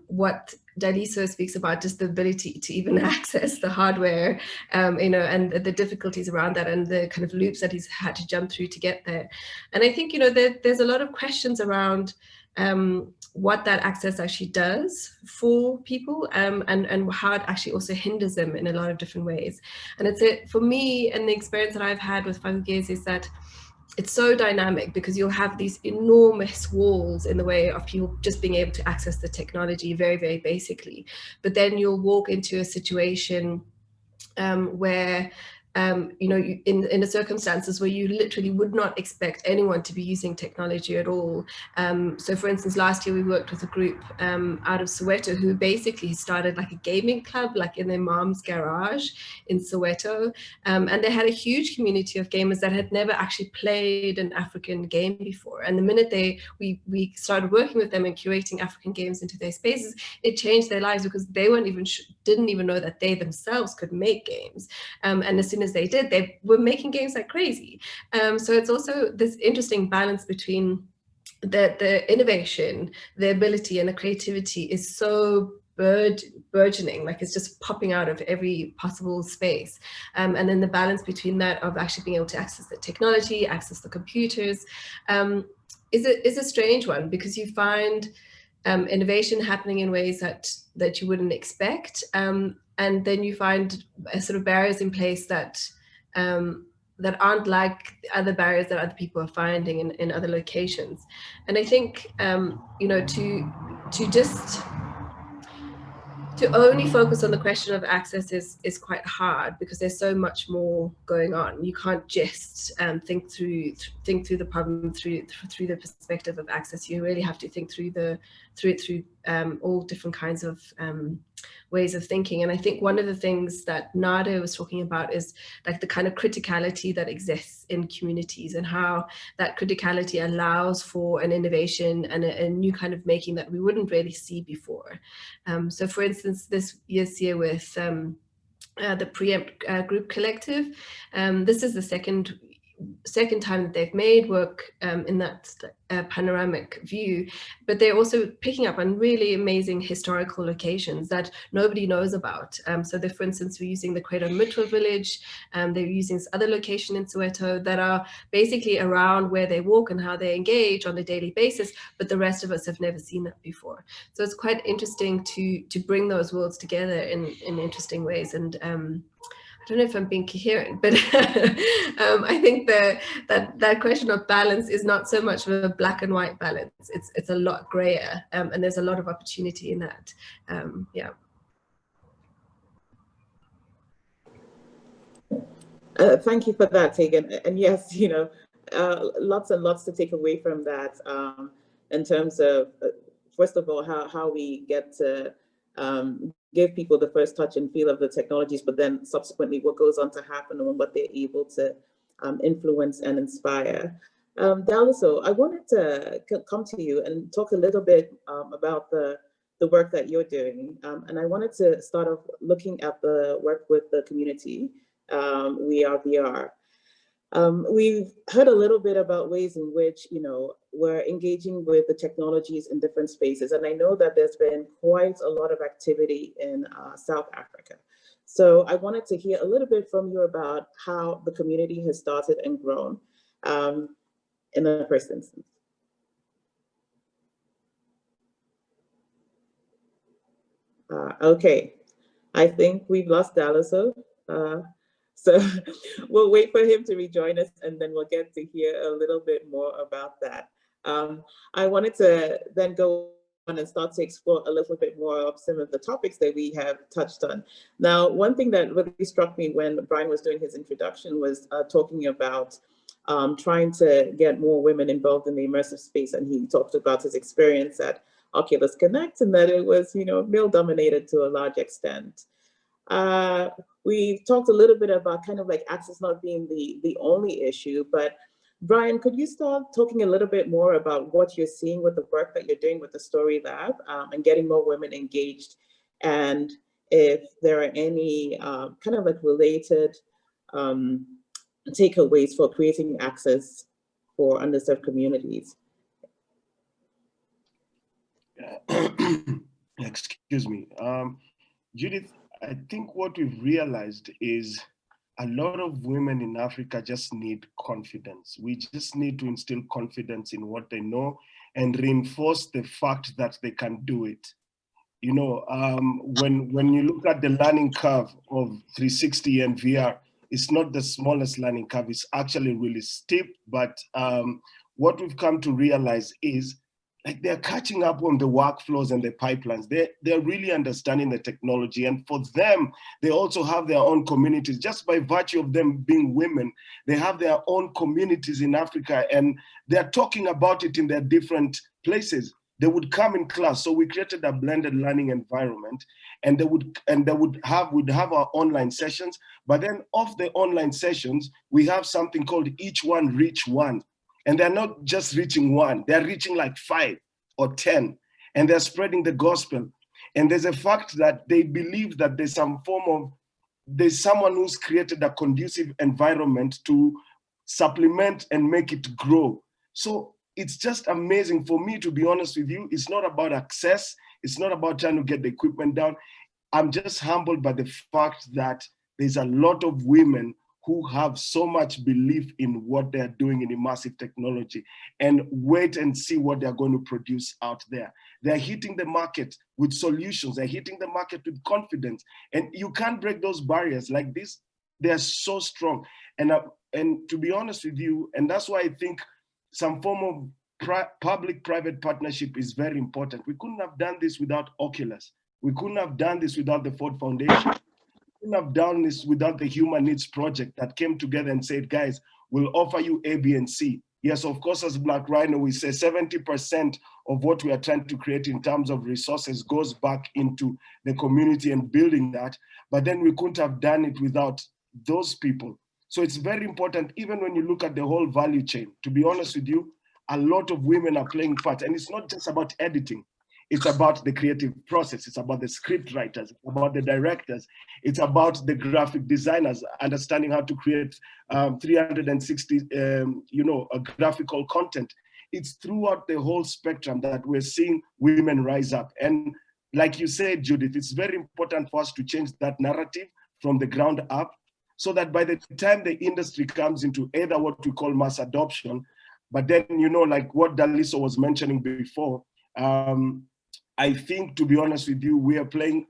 Speaker 3: What Daliso speaks about, just the ability to even access the hardware, you know, and the difficulties around that, and the kind of loops that he's had to jump through to get there. And I think, you know, there's a lot of questions around what that access actually does for people, and how it actually also hinders them in a lot of different ways. And for me, and the experience that I've had with Fak'ugesi is that it's so dynamic, because you'll have these enormous walls in the way of people just being able to access the technology very, very basically. But then you'll walk into a situation where you know, in the circumstances where you literally would not expect anyone to be using technology at all. So for instance, last year we worked with a group out of Soweto who basically started like a gaming club, like in their mom's garage in Soweto. And they had a huge community of gamers that had never actually played an African game before. And the minute we started working with them and curating African games into their spaces, it changed their lives, because they didn't even know that they themselves could make games. And as soon as they did, they were making games like crazy. So it's also this interesting balance between the innovation, the ability, and the creativity is so burgeoning, like it's just popping out of every possible space. And then the balance between that of actually being able to access the technology, access the computers, is a strange one, because you find innovation happening in ways that you wouldn't expect. And then you find sort of barriers in place that aren't like other barriers that other people are finding in other locations. And I think, you know, to only focus on the question of access is quite hard, because there's so much more going on. You can't just think through the problem through the perspective of access. You really have to think through all different kinds of ways of thinking. And I think one of the things that Nada was talking about is like the kind of criticality that exists in communities, and how that criticality allows for an innovation and a new kind of making that we wouldn't really see before. So for instance, this year with the PRE-EMPT group collective, this is the second second time that they've made work in that panoramic view, but they're also picking up on really amazing historical locations that nobody knows about. So they, for instance, we're using the Cradle Mitro village, they're using this other location in Soweto that are basically around where they walk and how they engage on a daily basis, but the rest of us have never seen that before. So it's quite interesting to bring those worlds together in interesting ways. And I don't know if I'm being coherent, but I think that question of balance is not so much of a black and white balance. It's a lot grayer, and there's a lot of opportunity in that. Yeah.
Speaker 1: Thank you for that, Tegan. And yes, you know, lots and lots to take away from that in terms of, first of all, how we get to give people the first touch and feel of the technologies, but then subsequently what goes on to happen and what they're able to influence and inspire. Daliso, I wanted to come to you and talk a little bit about the work that you're doing. And I wanted to start off looking at the work with the community, We Are VR. We've heard a little bit about ways in which, you know, we're engaging with the technologies in different spaces. And I know that there's been quite a lot of activity in South Africa. So I wanted to hear a little bit from you about how the community has started and grown in the first instance. Okay, I think we've lost Daliso. So we'll wait for him to rejoin us, and then we'll get to hear a little bit more about that. I wanted to then go on and start to explore a little bit more of some of the topics that we have touched on. Now, one thing that really struck me when Brian was doing his introduction was talking about trying to get more women involved in the immersive space, and he talked about his experience at Oculus Connect and that it was, you know, male-dominated to a large extent. We've talked a little bit about kind of like access not being the only issue, but Brian, could you start talking a little bit more about what you're seeing with the work that you're doing with the Story Lab and getting more women engaged, and if there are any kind of like related takeaways for creating access for underserved communities?
Speaker 2: Excuse me. Judith, I think what we've realized is a lot of women in Africa just need confidence. We just need to instill confidence in what they know and reinforce the fact that they can do it. You know, when you look at the learning curve of 360 and VR, it's not the smallest learning curve. It's actually really steep. But what we've come to realize is, like, they're catching up on the workflows and the pipelines. They're really understanding the technology. And for them, they also have their own communities. Just by virtue of them being women, they have their own communities in Africa, and they're talking about it in their different places. They would come in class. So we created a blended learning environment, and we'd have our online sessions. But then of the online sessions, we have something called Each One Reach One. And they're not just reaching one, they're reaching like 5 or 10, and they're spreading the gospel. And there's a fact that they believe that there's someone who's created a conducive environment to supplement and make it grow. So it's just amazing. For me, to be honest with you, it's not about access. It's not about trying to get the equipment down. I'm just humbled by the fact that there's a lot of women who have so much belief in what they're doing in immersive technology, and wait and see what they're going to produce out there. They're hitting the market with solutions. They're hitting the market with confidence. And you can't break those barriers like this. They're so strong. And to be honest with you, and that's why I think some form of public-private partnership is very important. We couldn't have done this without Oculus. We couldn't have done this without the Ford Foundation. Have done this without the Human Needs Project that came together and said, guys, we'll offer you A, B, and C. Yes, of course, as Black Rhino, we say 70% of what we are trying to create in terms of resources goes back into the community and building that. But then we couldn't have done it without those people. So it's very important, even when you look at the whole value chain. To be honest with you, a lot of women are playing part. And it's not just about editing. It's about the creative process. It's about the script writers, about the directors. It's about the graphic designers, understanding how to create 360, graphical content. It's throughout the whole spectrum that we're seeing women rise up. And like you said, Judith, it's very important for us to change that narrative from the ground up, so that by the time the industry comes into either what we call mass adoption, but then, like what Daliso was mentioning before, I think, to be honest with you, we are playing,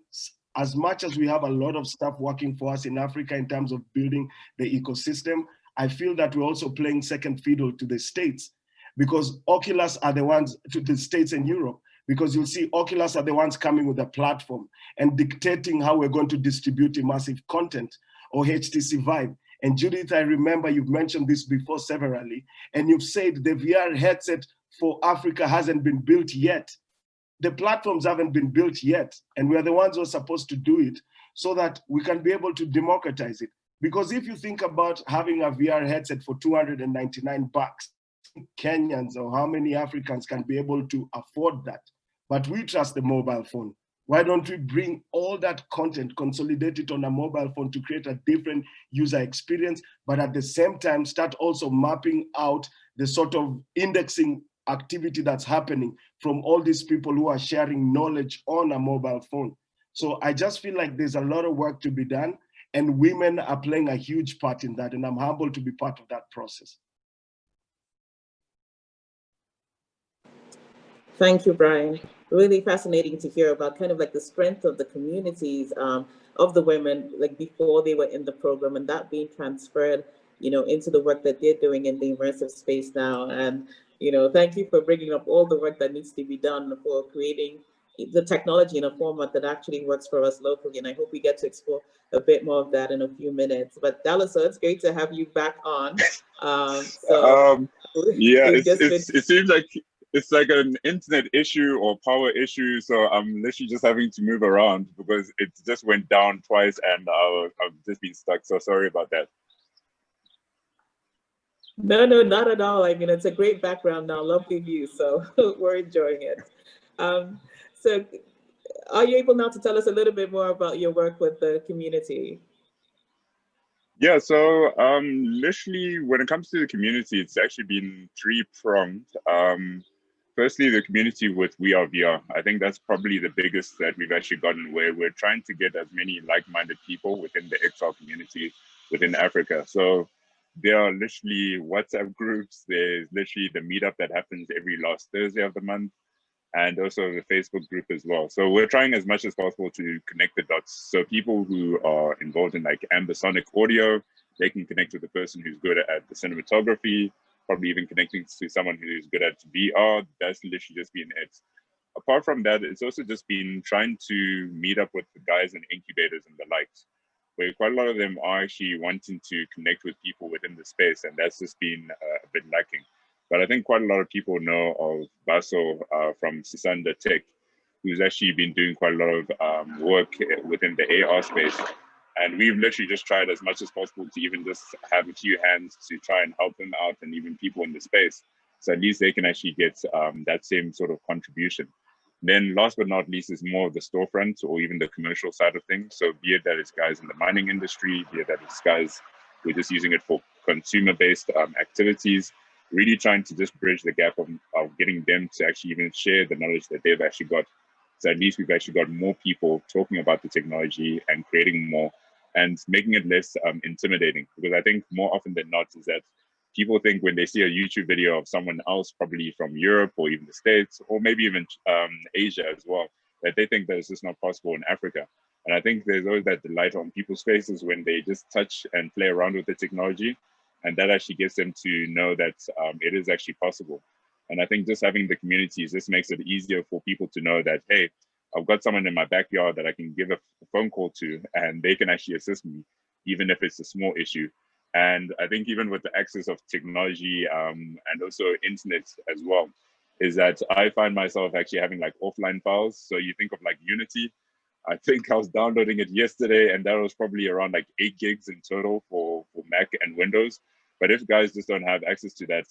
Speaker 2: as much as we have a lot of stuff working for us in Africa in terms of building the ecosystem, I feel that we're also playing second fiddle to the States, because Oculus are the ones, to the States and Europe, because you'll see Oculus are the ones coming with a platform and dictating how we're going to distribute immersive content, or HTC Vive. And Judith, I remember you've mentioned this before severally, and you've said the VR headset for Africa hasn't been built yet. The platforms haven't been built yet, and we're the ones who are supposed to do it so that we can be able to democratize it. Because if you think about having a VR headset for 299 bucks, Kenyans or how many Africans can be able to afford that? But we trust the mobile phone. Why don't we bring all that content, consolidate it on a mobile phone to create a different user experience, but at the same time start also mapping out the sort of indexing activity that's happening from all these people who are sharing knowledge on a mobile phone. So I just feel like there's a lot of work to be done, and women are playing a huge part in that, and I'm humbled to be part of that process.
Speaker 1: Thank you, Brian. Really fascinating to hear about kind of like the strength of the communities of the women, like before they were in the program, and that being transferred, into the work that they're doing in the immersive space now. And, thank you for bringing up all the work that needs to be done for creating the technology in a format that actually works for us locally. And I hope we get to explore a bit more of that in a few minutes. But Daliso, it's great to have you back on.
Speaker 9: Yeah, it seems like it's like an internet issue or power issue, so I'm literally just having to move around because it just went down twice and I've just been stuck. So sorry about that.
Speaker 1: No, not at all. I mean, it's a great background now, lovely view, so we're enjoying it. So are you able now to tell us a little bit more about your work with the community?
Speaker 9: Yeah, so literally when it comes to the community, it's actually been three-pronged. Firstly, the community with We Are VR. I think that's probably the biggest that we've actually gotten, where we're trying to get as many like-minded people within the XR community within Africa. So there are literally WhatsApp groups. There's literally the meetup that happens every last Thursday of the month, and also the Facebook group as well. So we're trying as much as possible to connect the dots. So people who are involved in like ambisonic audio, they can connect with the person who's good at the cinematography, probably even connecting to someone who's good at VR. That's literally just been it. Apart from that, it's also just been trying to meet up with the guys in incubators and the likes, where quite a lot of them are actually wanting to connect with people within the space, and that's just been a bit lacking. But I think quite a lot of people know of Baso from Sisanda Tech, who's actually been doing quite a lot of work within the AR space. And we've literally just tried as much as possible to even just have a few hands to try and help them out, and even people in the space. So at least they can actually get that same sort of contribution. Then last but not least is more of the storefront or even the commercial side of things. So be it that it's guys in the mining industry, be it that it's guys who are just using it for consumer-based activities, really trying to just bridge the gap of getting them to actually even share the knowledge that they've actually got. So at least we've actually got more people talking about the technology and creating more and making it less intimidating. Because I think more often than not is that people think when they see a YouTube video of someone else, probably from Europe or even the States, or maybe even Asia as well, that they think that it's just not possible in Africa. And I think there's always that delight on people's faces when they just touch and play around with the technology. And that actually gets them to know that it is actually possible. And I think just having the communities just makes it easier for people to know that, hey, I've got someone in my backyard that I can give a phone call to, and they can actually assist me, even if it's a small issue. And I think even with the access of technology and also internet as well, is that I find myself actually having like offline files. So you think of like Unity. I think I was downloading it yesterday, and that was probably around like 8 gigs in total for Mac and Windows. But if guys just don't have access to that,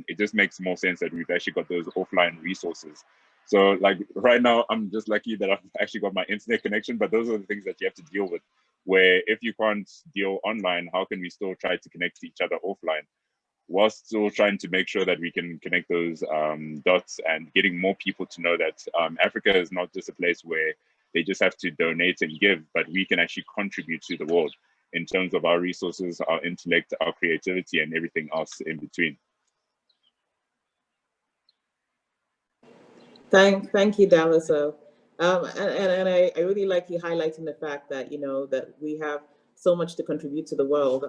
Speaker 9: it just makes more sense that we've actually got those offline resources. So like right now, I'm just lucky that I've actually got my internet connection, but those are the things that you have to deal with, where if you can't deal online, how can we still try to connect to each other offline, whilst still trying to make sure that we can connect those dots and getting more people to know that Africa is not just a place where they just have to donate and give, but we can actually contribute to the world in terms of our resources, our intellect, our creativity, and everything else in between.
Speaker 1: Thank you, Daliso. And I really like you highlighting the fact that, that we have so much to contribute to the world,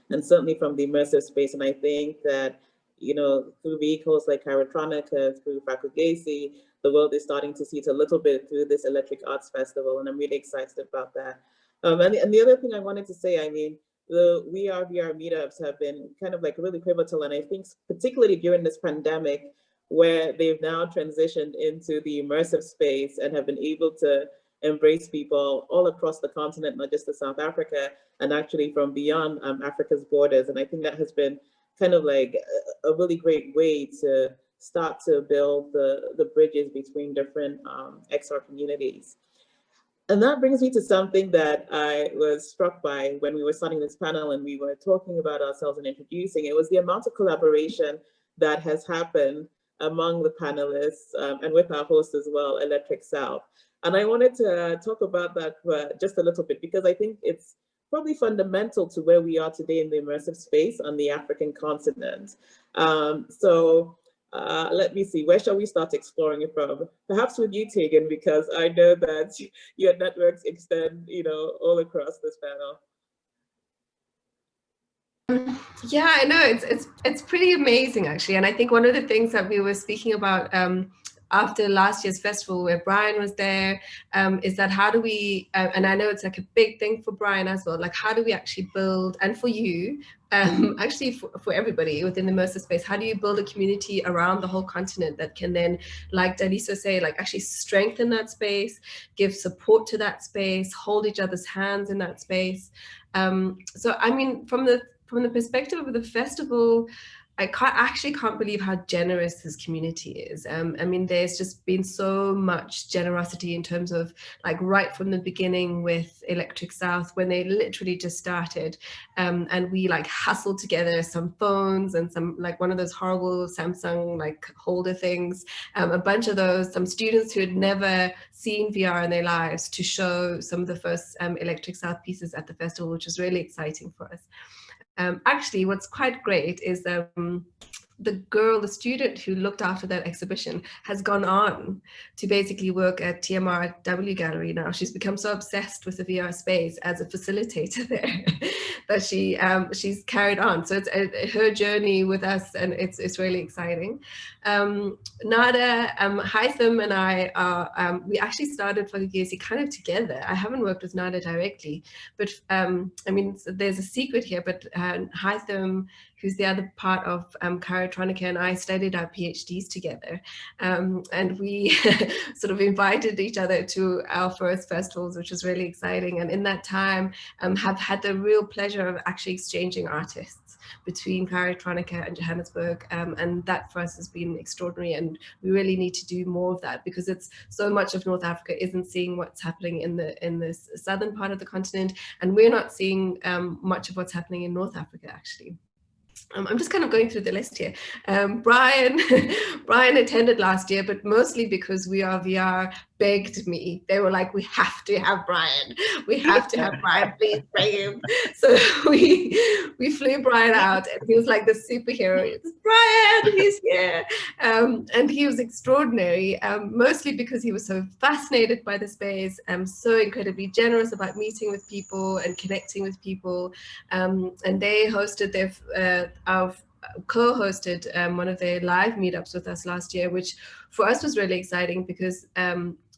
Speaker 1: and certainly from the immersive space. And I think that, through vehicles like Cairotronica, through Fak'ugesi, the world is starting to see it a little bit through this Electric Arts Festival, and I'm really excited about that. And the other thing I wanted to say, I mean, the We Are VR meetups have been kind of like really pivotal, and I think particularly during this pandemic, where they've now transitioned into the immersive space and have been able to embrace people all across the continent, not just to South Africa, and actually from beyond Africa's borders. And I think that has been kind of like a really great way to start to build the bridges between different XR communities. And that brings me to something that I was struck by when we were starting this panel and we were talking about ourselves and introducing. It was the amount of collaboration that has happened among the panelists and with our host as well, Electric South. And I wanted to talk about that for just a little bit, because I think it's probably fundamental to where we are today in the immersive space on the African continent. Let me see, where shall we start exploring it from? Perhaps with you, Tegan, because I know that your networks extend, all across this panel.
Speaker 3: Yeah, I know, it's pretty amazing actually. And I think one of the things that we were speaking about after last year's festival where Brian was there, is that how do we, and I know it's like a big thing for Brian as well, like how do we actually build, and for you, actually for everybody within the immersive space, how do you build a community around the whole continent that can then, like Daliso say, like actually strengthen that space, give support to that space, hold each other's hands in that space. So I mean, from the perspective of the festival, I actually can't believe how generous this community is. I mean, there's just been so much generosity in terms of like right from the beginning with Electric South when they literally just started, and we like hustled together some phones and some like one of those horrible Samsung like holder things, a bunch of those, some students who had never seen VR in their lives to show some of the first Electric South pieces at the festival, which was really exciting for us. Actually, what's quite great is the student who looked after that exhibition has gone on to basically work at TMRW Gallery now. She's become so obsessed with the VR space as a facilitator there that she's carried on. So it's her journey with us, and it's really exciting. Nada, Hytham and I are, we actually started Fak'ugesi kind of together. I haven't worked with Nada directly, but I mean, so there's a secret here, but Hytham, who's the other part of Cairotronica, and I studied our PhDs together. And we sort of invited each other to our first festivals, which was really exciting. And in that time, have had the real pleasure of actually exchanging artists between Cairotronica and Johannesburg. And that for us has been extraordinary. And we really need to do more of that, because it's so much of North Africa isn't seeing what's happening in the southern part of the continent. And we're not seeing much of what's happening in North Africa, actually. I'm just kind of going through the list here. Brian attended last year, but mostly because We Are VR begged me. They were like, we have to have Brian. We have to have Brian, please bring him. So we flew Brian out, and he was like the superhero. It's Brian, he's here. And he was extraordinary, mostly because he was so fascinated by the space, so incredibly generous about meeting with people and connecting with people. And they hosted their co-hosted one of their live meetups with us last year, which for us was really exciting because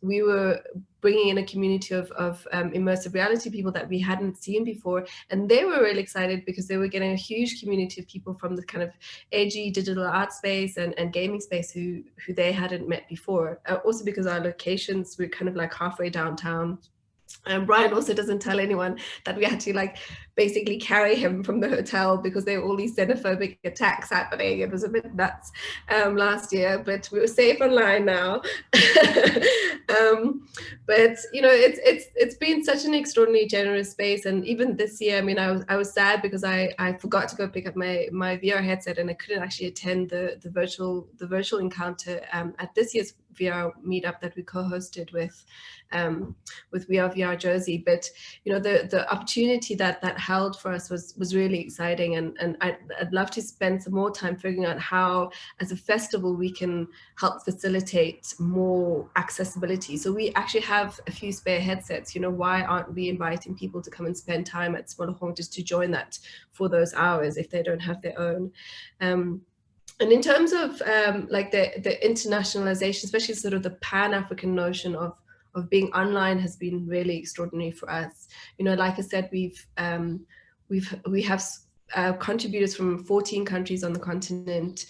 Speaker 3: we were bringing in a community of immersive reality people that we hadn't seen before. And they were really excited because they were getting a huge community of people from the kind of edgy digital art space and gaming space who they hadn't met before. Also because our locations were kind of like halfway downtown. And Brian also doesn't tell anyone that we had to like basically carry him from the hotel because there were all these xenophobic attacks happening. It was a bit nuts last year, but we were safe online now. But you know, it's been such an extraordinarily generous space, and even this year, I mean, I was sad because I forgot to go pick up my VR headset, and I couldn't actually attend the virtual encounter at this year's VR meetup that we co-hosted with We Are VR Jersey. But you know, the opportunity that held for us was really exciting, and I'd love to spend some more time figuring out how, as a festival, we can help facilitate more accessibility. So we actually have a few spare headsets. You know, why aren't we inviting people to come and spend time at Smologong just to join that for those hours if they don't have their own? And in terms of like the internationalization, especially sort of the Pan-African notion of being online has been really extraordinary for us. You know, like I said, we have contributors from 14 countries on the continent.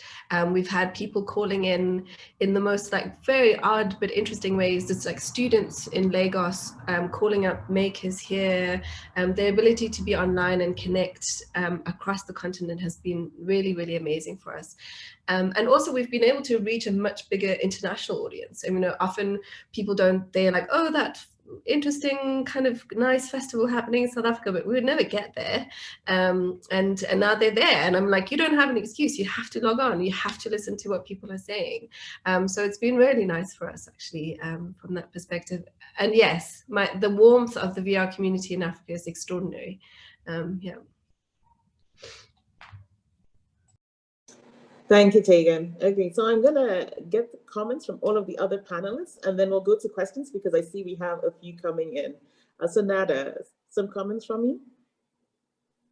Speaker 3: We've had people calling in the most like very odd but interesting ways. It's like students in Lagos calling up makers here. The ability to be online and connect across the continent has been really, really amazing for us. And also we've been able to reach a much bigger international audience. I mean, often people they're like, oh, that interesting kind of nice festival happening in South Africa, but we would never get there. And now they're there, and I'm like, you don't have an excuse. You have to log on. You have to listen to what people are saying. So it's been really nice for us, actually, from that perspective. And yes, the warmth of the VR community in Africa is extraordinary. Yeah.
Speaker 1: Thank you, Tegan. Okay, so I'm gonna get the comments from all of the other panelists, and then we'll go to questions because I see we have a few coming in. So Nada, some comments from you?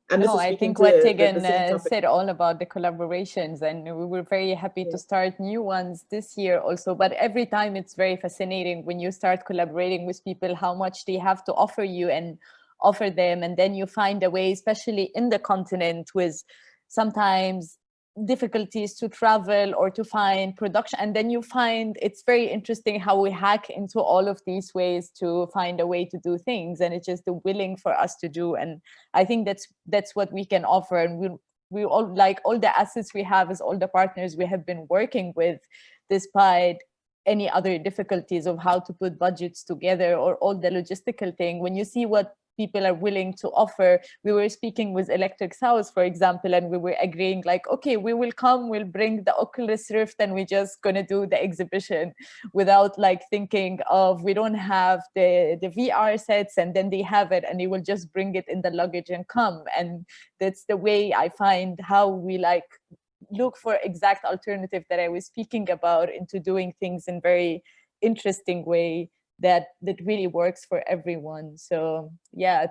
Speaker 1: And
Speaker 8: no, I think what Tegan said all about the collaborations, and we were very happy to start new ones this year also. But every time it's very fascinating when you start collaborating with people, how much they have to offer you and offer them. And then you find a way, especially in the continent, with sometimes difficulties to travel or to find production, and then you find it's very interesting how we hack into all of these ways to find a way to do things, and it's just the willing for us to do. And I think that's what we can offer, and we all, like, all the assets we have is all the partners we have been working with, despite any other difficulties of how to put budgets together or all the logistical thing. When you see what people are willing to offer, we were speaking with Electric South, for example, and we were agreeing like, okay, we will come, we'll bring the Oculus Rift, and we're just gonna do the exhibition without like thinking of, we don't have the VR sets, and then they have it and they will just bring it in the luggage and come. And that's the way I find how we like look for exact alternative that I was speaking about into doing things in very interesting way that really works for everyone. So yeah,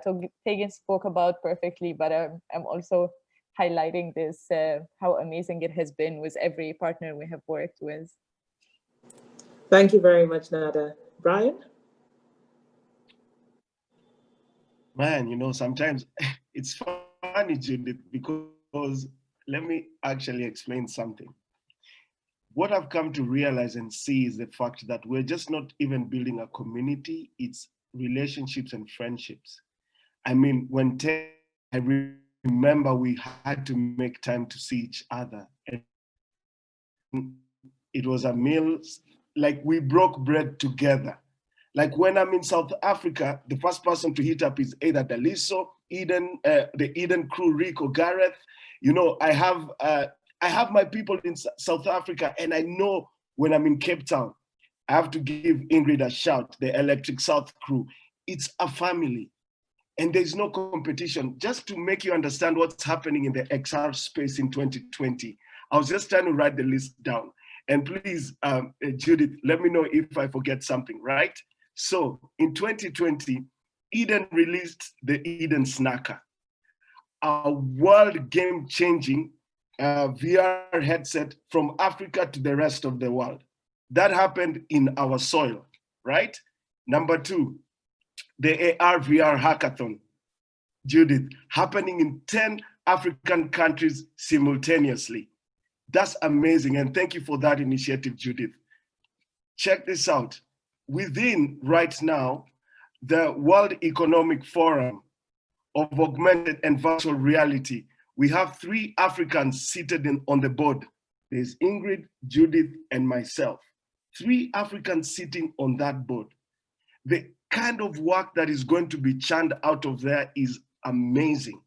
Speaker 8: Tegan spoke about perfectly, but I'm also highlighting this, how amazing it has been with every partner we have worked with.
Speaker 1: Thank you very much, Nada. Brian?
Speaker 2: Man, you know, sometimes it's funny, Judith, because let me actually explain something. What I've come to realize and see is the fact that we're just not even building a community, it's relationships and friendships. I mean, I remember we had to make time to see each other. And it was a meal, like we broke bread together. Like when I'm in South Africa, the first person to hit up is either Daliso, Eden, the Eden crew, Rico, Gareth. You know, I have my people in South Africa, and I know when I'm in Cape Town, I have to give Ingrid a shout, the Electric South crew. It's a family, and there's no competition. Just to make you understand what's happening in the XR space in 2020, I was just trying to write the list down. And please, Judith, let me know if I forget something, right? So in 2020, Eden released the Eden Snacker, a world game-changing VR headset from Africa to the rest of the world. That happened in our soil, right? Number two, the AR VR hackathon, Judith, happening in 10 African countries simultaneously. That's amazing, and thank you for that initiative, Judith. Check this out. Within right now, the World Economic Forum of augmented and virtual reality. We have 3 Africans seated on the board. There's Ingrid, Judith, and myself. 3 Africans sitting on that board. The kind of work that is going to be churned out of there is amazing.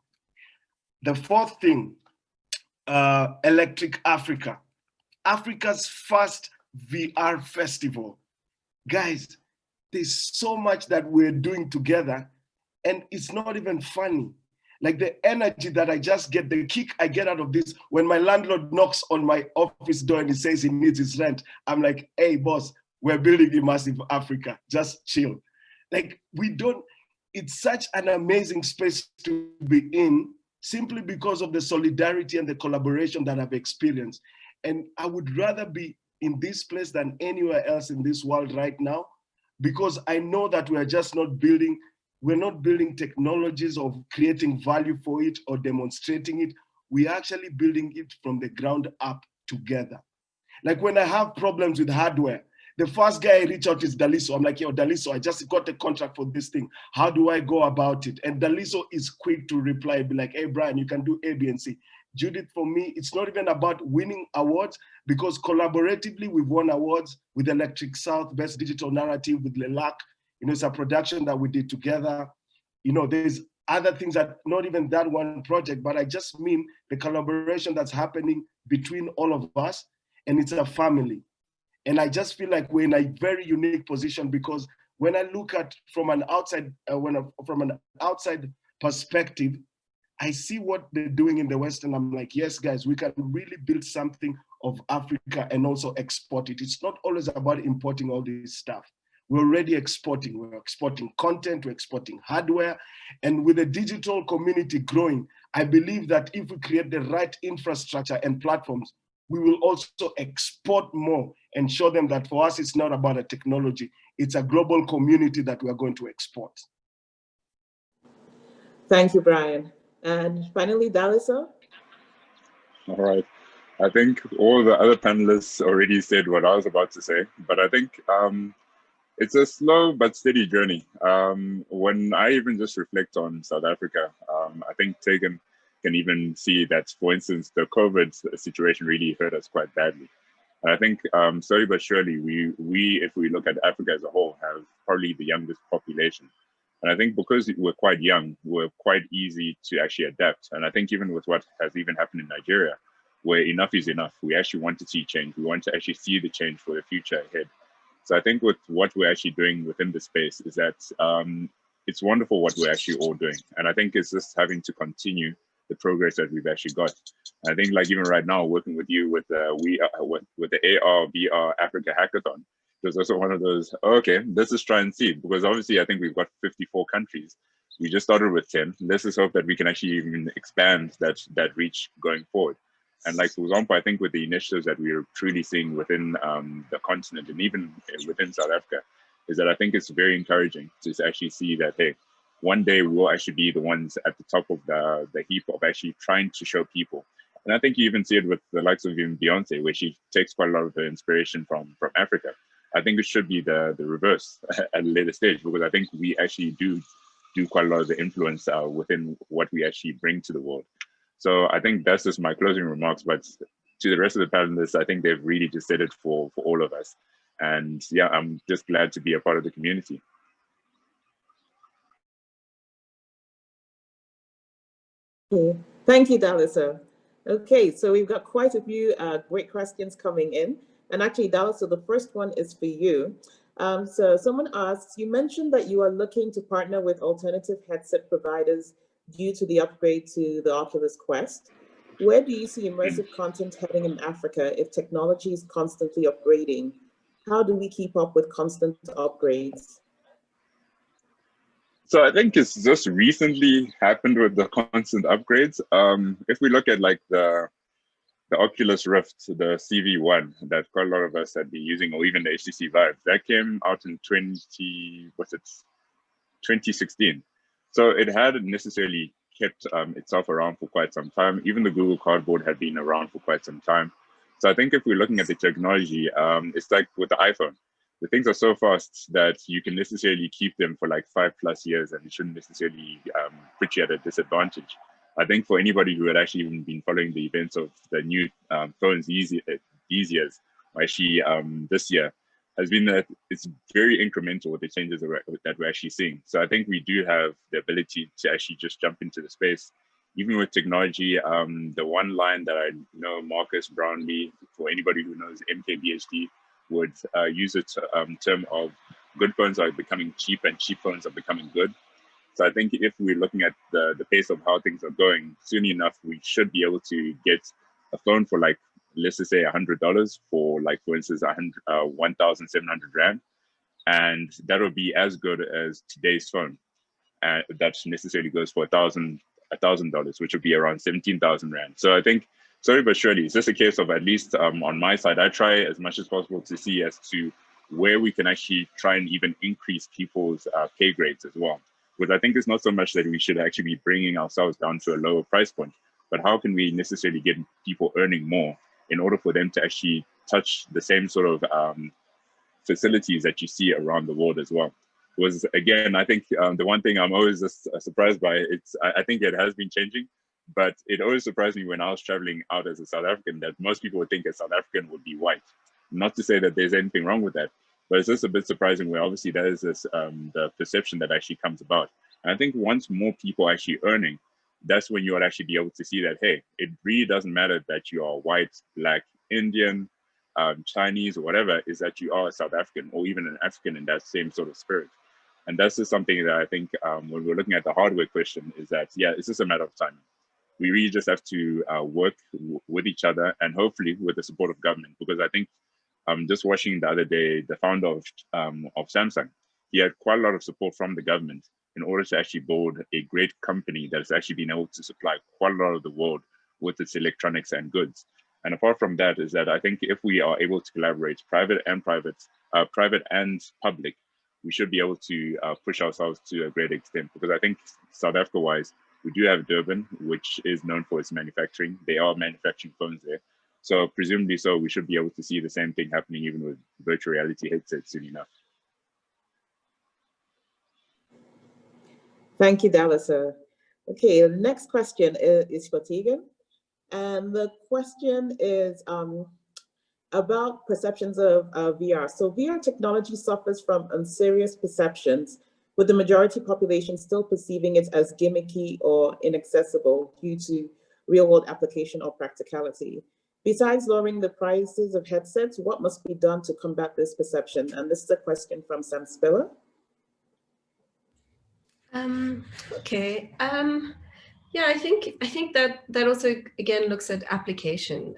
Speaker 2: The 4th thing, Electric Africa, Africa's first VR festival. Guys, there's so much that we're doing together, and it's not even funny. Like the energy that I just get, the kick I get out of this, when my landlord knocks on my office door and he says he needs his rent, I'm like, hey boss, we're building Immersive Africa, just chill. Like it's such an amazing space to be in, simply because of the solidarity and the collaboration that I've experienced. And I would rather be in this place than anywhere else in this world right now, because I know that we're just not building, we're not building technologies of creating value for it or demonstrating it. We're actually building it from the ground up together. Like when I have problems with hardware, the first guy I reach out is Daliso. I'm like, yo, Daliso, I just got a contract for this thing. How do I go about it? And Daliso is quick to reply, be like, hey, Brian, you can do A, B, and C. Judith, for me, it's not even about winning awards, because collaboratively we've won awards with Electric South, Best Digital Narrative, with Lelac. You know, it's a production that we did together. You know, there's other things that not even that one project, but I just mean the collaboration that's happening between all of us, and it's a family. And I just feel like we're in a very unique position, because when I look at from an outside, from an outside perspective, I see what they're doing in the West, and I'm like, yes, guys, we can really build something of Africa and also export it. It's not always about importing all this stuff. We're already exporting. We're exporting content, we're exporting hardware. And with the digital community growing, I believe that if we create the right infrastructure and platforms, we will also export more and show them that for us, it's not about a technology. It's a global community that we're going to export.
Speaker 1: Thank you, Brian. And finally, Daliso.
Speaker 9: All right. I think all the other panelists already said what I was about to say, but I think it's a slow but steady journey. When I even just reflect on South Africa, I think Tegan can even see that, for instance, the COVID situation really hurt us quite badly. And I think slowly but surely, we, if we look at Africa as a whole, have probably the youngest population. And I think because we're quite young, we're quite easy to actually adapt. And I think even with what has even happened in Nigeria, where enough is enough, we actually want to see change. We want to actually see the change for the future ahead. So I think with what we're actually doing within the space is that it's wonderful what we're actually all doing. And I think it's just having to continue the progress that we've actually got. I think like even right now, working with you with with the AR, VR Africa Hackathon, there's also one of those, okay, let's just try and see, because obviously I think we've got 54 countries. We just started with 10. Let's just hope that we can actually even expand that reach going forward. And like, for example, I think with the initiatives that we're truly seeing within the continent and even within South Africa, is that I think it's very encouraging to actually see that, hey, one day we will actually be the ones at the top of the heap of actually trying to show people. And I think you even see it with the likes of even Beyonce, where she takes quite a lot of the inspiration from Africa. I think it should be the reverse at a later stage, because I think we actually do quite a lot of the influence within what we actually bring to the world. So I think that's just my closing remarks, but to the rest of the panelists, I think they've really just said it for all of us. And yeah, I'm just glad to be a part of the community.
Speaker 1: Thank you, Daliso. Okay, so we've got quite a few great questions coming in. And actually, Daliso, the first one is for you. So someone asks, you mentioned that you are looking to partner with alternative headset providers due to the upgrade to the Oculus Quest. Where do you see immersive content heading in Africa if technology is constantly upgrading? How do we keep up with constant upgrades?
Speaker 9: So I think it's just recently happened with the constant upgrades. If we look at like the Oculus Rift, the CV1 that quite a lot of us had been using, or even the HTC Vive, that came out in 2016. So it hadn't necessarily kept itself around for quite some time. Even the Google Cardboard had been around for quite some time. So I think if we're looking at the technology, it's like with the iPhone. the things are so fast that you can necessarily keep them for like 5+ years, and it shouldn't necessarily put you at a disadvantage. I think for anybody who had actually even been following the events of the new phones these years, or actually this year, has been that it's very incremental with the changes that we're actually seeing. So I think we do have the ability to actually just jump into the space. Even with technology, the one line that I know Marcus Brownlee, for anybody who knows MKBHD, would use a term of good phones are becoming cheap and cheap phones are becoming good. So I think if we're looking at the pace of how things are going, soon enough, we should be able to get a phone for like, let's just say $100 for like, for instance, 1,700 Rand. And that would be as good as today's phone. And that necessarily goes for $1,000, which would be around 17,000 Rand. So I think, sorry, but surely it's just a case of, at least on my side, I try as much as possible to see as to where we can actually try and even increase people's pay grades as well. Because I think it's not so much that we should actually be bringing ourselves down to a lower price point, but how can we necessarily get people earning more in order for them to actually touch the same sort of facilities that you see around the world as well. Was, again, I think the one thing I'm always just surprised by, I think it has been changing, but it always surprised me when I was traveling out as a South African that most people would think a South African would be white. Not to say that there's anything wrong with that, but it's just a bit surprising where obviously there is this the perception that actually comes about. And I think once more people are actually earning, that's when you will actually be able to see that, hey, it really doesn't matter that you are white, black, Indian, Chinese, or whatever, is that you are a South African or even an African in that same sort of spirit. And that's just something that I think when we're looking at the hardware question is that, yeah, it's just a matter of time. We really just have to work with each other and hopefully with the support of government, because I think just watching the other day, the founder of Samsung, he had quite a lot of support from the government in order to actually build a great company that has actually been able to supply quite a lot of the world with its electronics and goods. And apart from that is that I think if we are able to collaborate, private and public, we should be able to push ourselves to a great extent, because I think South Africa-wise, we do have Durban, which is known for its manufacturing. They are manufacturing phones there. So presumably so, we should be able to see the same thing happening even with virtual reality headsets soon enough.
Speaker 1: Thank you, Daliso. Okay, the next question is for Tegan. And the question is about perceptions of VR. So VR technology suffers from unserious perceptions, with the majority population still perceiving it as gimmicky or inaccessible due to real-world application or practicality. Besides lowering the prices of headsets, what must be done to combat this perception? And this is a question from Sam Spiller.
Speaker 3: Okay. Yeah, I think that also again looks at application.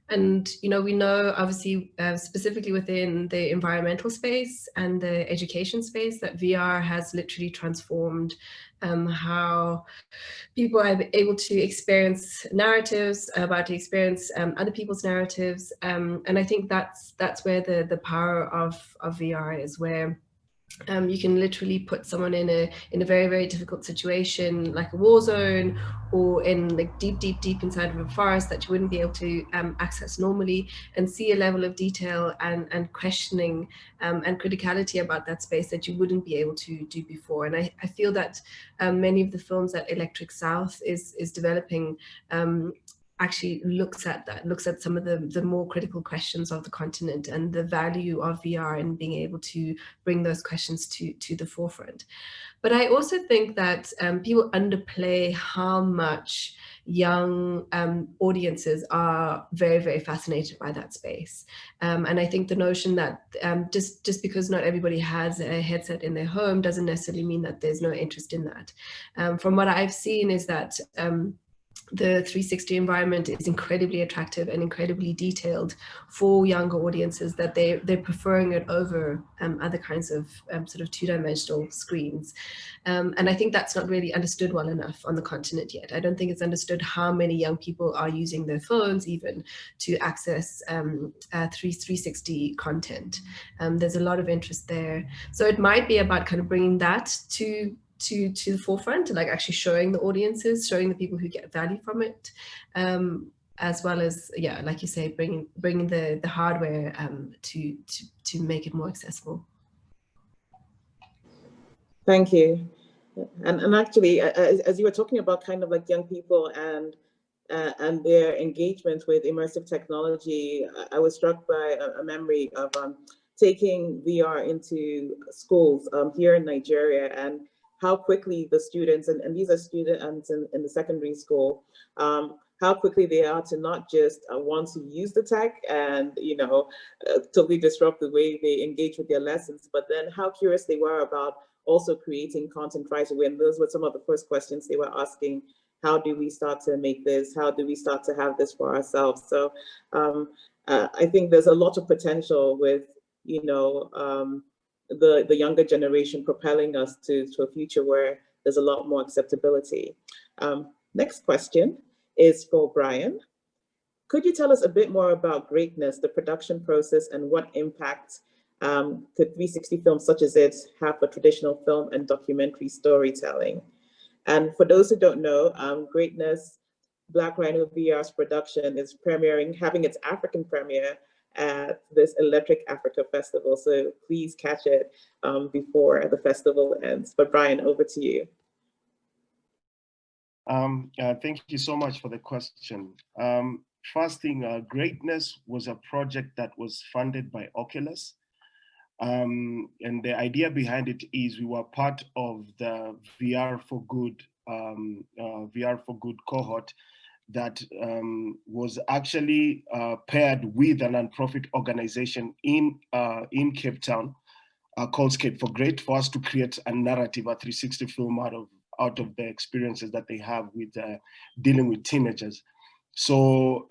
Speaker 3: And we know obviously specifically within the environmental space and the education space that VR has literally transformed how people are able to experience narratives, about to experience other people's narratives. And I think that's where the power of VR is, where you can literally put someone in a very, very difficult situation, like a war zone, or in like deep inside of a forest that you wouldn't be able to access normally, and see a level of detail and questioning and criticality about that space that you wouldn't be able to do before. And I feel that many of the films that Electric South is developing actually looks at some of the more critical questions of the continent and the value of VR and being able to bring those questions to the forefront. But I also think that people underplay how much young audiences are very, very fascinated by that space. And I think the notion that just because not everybody has a headset in their home doesn't necessarily mean that there's no interest in that. From what I've seen is that the 360 environment is incredibly attractive and incredibly detailed for younger audiences, that they're preferring it over other kinds of sort of two-dimensional screens. And I think that's not really understood well enough on the continent yet. I don't think it's understood how many young people are using their phones even to access 360 content. There's a lot of interest there. So it might be about kind of bringing that to the forefront, like actually showing the audiences, showing the people who get value from it. as well as, yeah, like you say, bringing the hardware to make it more accessible.
Speaker 1: Thank you. And actually, as you were talking about kind of like young people and their engagement with immersive technology, I was struck by a memory of taking VR into schools here in Nigeria, and how quickly the students, and these are students in the secondary school, how quickly they are to not just want to use the tech and, you know, totally disrupt the way they engage with their lessons, but then how curious they were about also creating content right away. And those were some of the first questions they were asking. How do we start to make this? How do we start to have this for ourselves? So I think there's a lot of potential with, you know, the younger generation propelling us to a future where there's a lot more acceptability. Next question is for Brian. Could you tell us a bit more about Greatness, the production process, and what impact could 360 films such as it have for traditional film and documentary storytelling? And for those who don't know, Greatness, Black Rhino VR's production is having its African premiere at this Electric Africa Festival. So please catch it before the festival ends. But Brian, over to you.
Speaker 2: Thank you so much for the question. First thing, Greatness was a project that was funded by Oculus. And the idea behind it is we were part of the VR for Good cohort that was actually paired with a nonprofit organization in Cape Town called Skate for Great, for us to create a narrative, a 360 film out of the experiences that they have with dealing with teenagers. So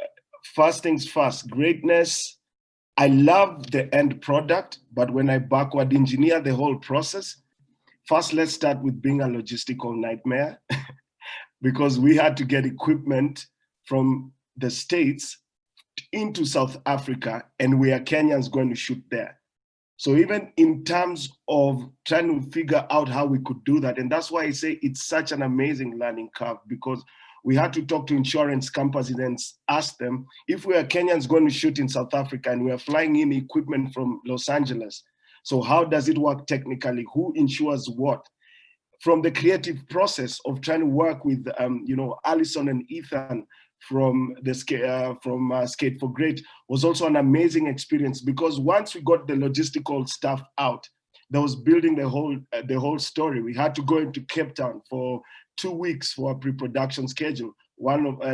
Speaker 2: first things first, Greatness, I love the end product, but when I backward engineer the whole process, first let's start with being a logistical nightmare because we had to get equipment from the States into South Africa, and we are Kenyans going to shoot there. So even in terms of trying to figure out how we could do that, and that's why I say it's such an amazing learning curve, because we had to talk to insurance companies and ask them, if we are Kenyans going to shoot in South Africa and we are flying in equipment from Los Angeles, so how does it work technically? Who insures what? From the creative process of trying to work with, you know, Alison and Ethan from Skate for Great was also an amazing experience, because once we got the logistical stuff out, that was building the whole story. We had to go into Cape Town for 2 weeks for a pre-production schedule.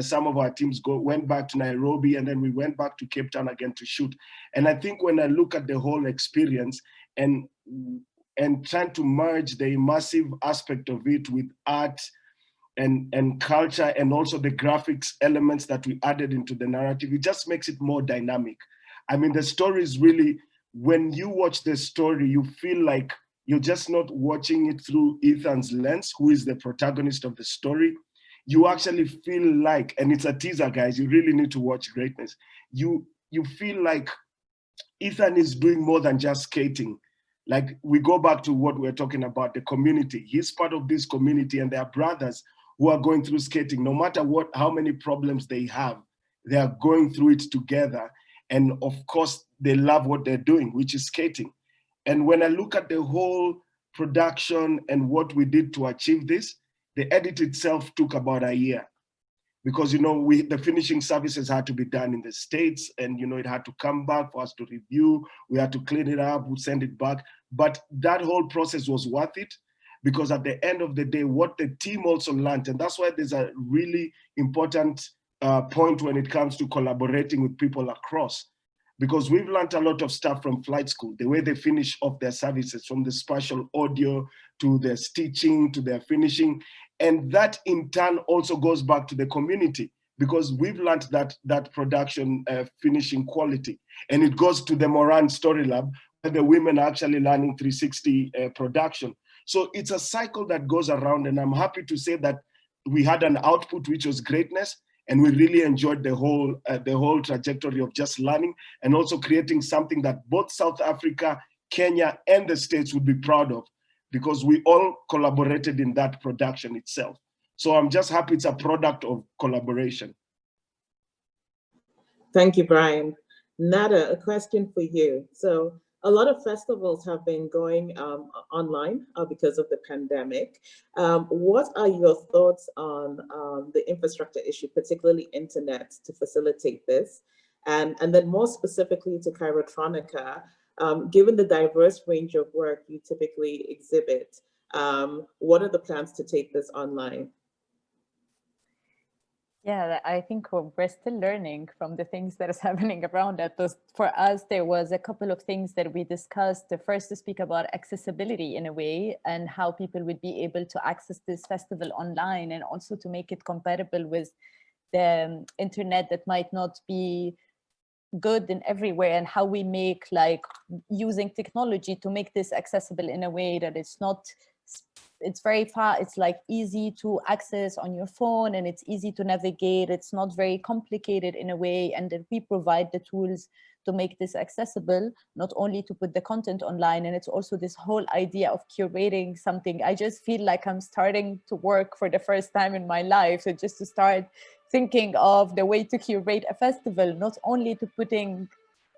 Speaker 2: Some of our teams went back to Nairobi, and then we went back to Cape Town again to shoot. And I think when I look at the whole experience and trying to merge the immersive aspect of it with art and culture, and also the graphics elements that we added into the narrative, it just makes it more dynamic. I mean, the story is really, when you watch the story, you feel like you're just not watching it through Ethan's lens, who is the protagonist of the story. You actually feel like, and it's a teaser, guys, you really need to watch Greatness. You feel like Ethan is doing more than just skating. Like, we go back to what we're talking about, the community. He's part of this community, and there are brothers who are going through skating. No matter how many problems they have, they are going through it together. And of course, they love what they're doing, which is skating. And when I look at the whole production and what we did to achieve this, the edit itself took about a year. Because, you know, the finishing services had to be done in the States, and, you know, it had to come back for us to review. We had to clean it up, we send it back. But that whole process was worth it, because at the end of the day, what the team also learned, and that's why there's a really important point when it comes to collaborating with people across, because we've learned a lot of stuff from flight school, the way they finish off their services, from the spatial audio to their stitching to their finishing. And that in turn also goes back to the community, because we've learned that production finishing quality. And it goes to the Moran Story Lab, where the women are actually learning 360 production. So it's a cycle that goes around, and I'm happy to say that we had an output which was Greatness, and we really enjoyed the whole trajectory of just learning and also creating something that both South Africa, Kenya, and the States would be proud of, because we all collaborated in that production itself. So I'm just happy it's a product of collaboration.
Speaker 1: Thank you, Brian. Nada, a question for you. So a lot of festivals have been going online because of the pandemic. What are your thoughts on the infrastructure issue, particularly internet, to facilitate this? And then more specifically to Cairotronica, given the diverse range of work you typically exhibit, what are the plans to take this online?
Speaker 8: Yeah, I think we're still learning from the things that is happening around us. For us, there was a couple of things that we discussed. The first to speak about accessibility in a way and how people would be able to access this festival online, and also to make it compatible with the internet that might not be good in everywhere, and how we make like using technology to make this accessible in a way that it's very fast, it's like easy to access on your phone, and it's easy to navigate, it's not very complicated in a way, and that we provide the tools to make this accessible, not only to put the content online. And it's also this whole idea of curating something. I just feel like I'm starting to work for the first time in my life, so just to start thinking of the way to curate a festival, not only to putting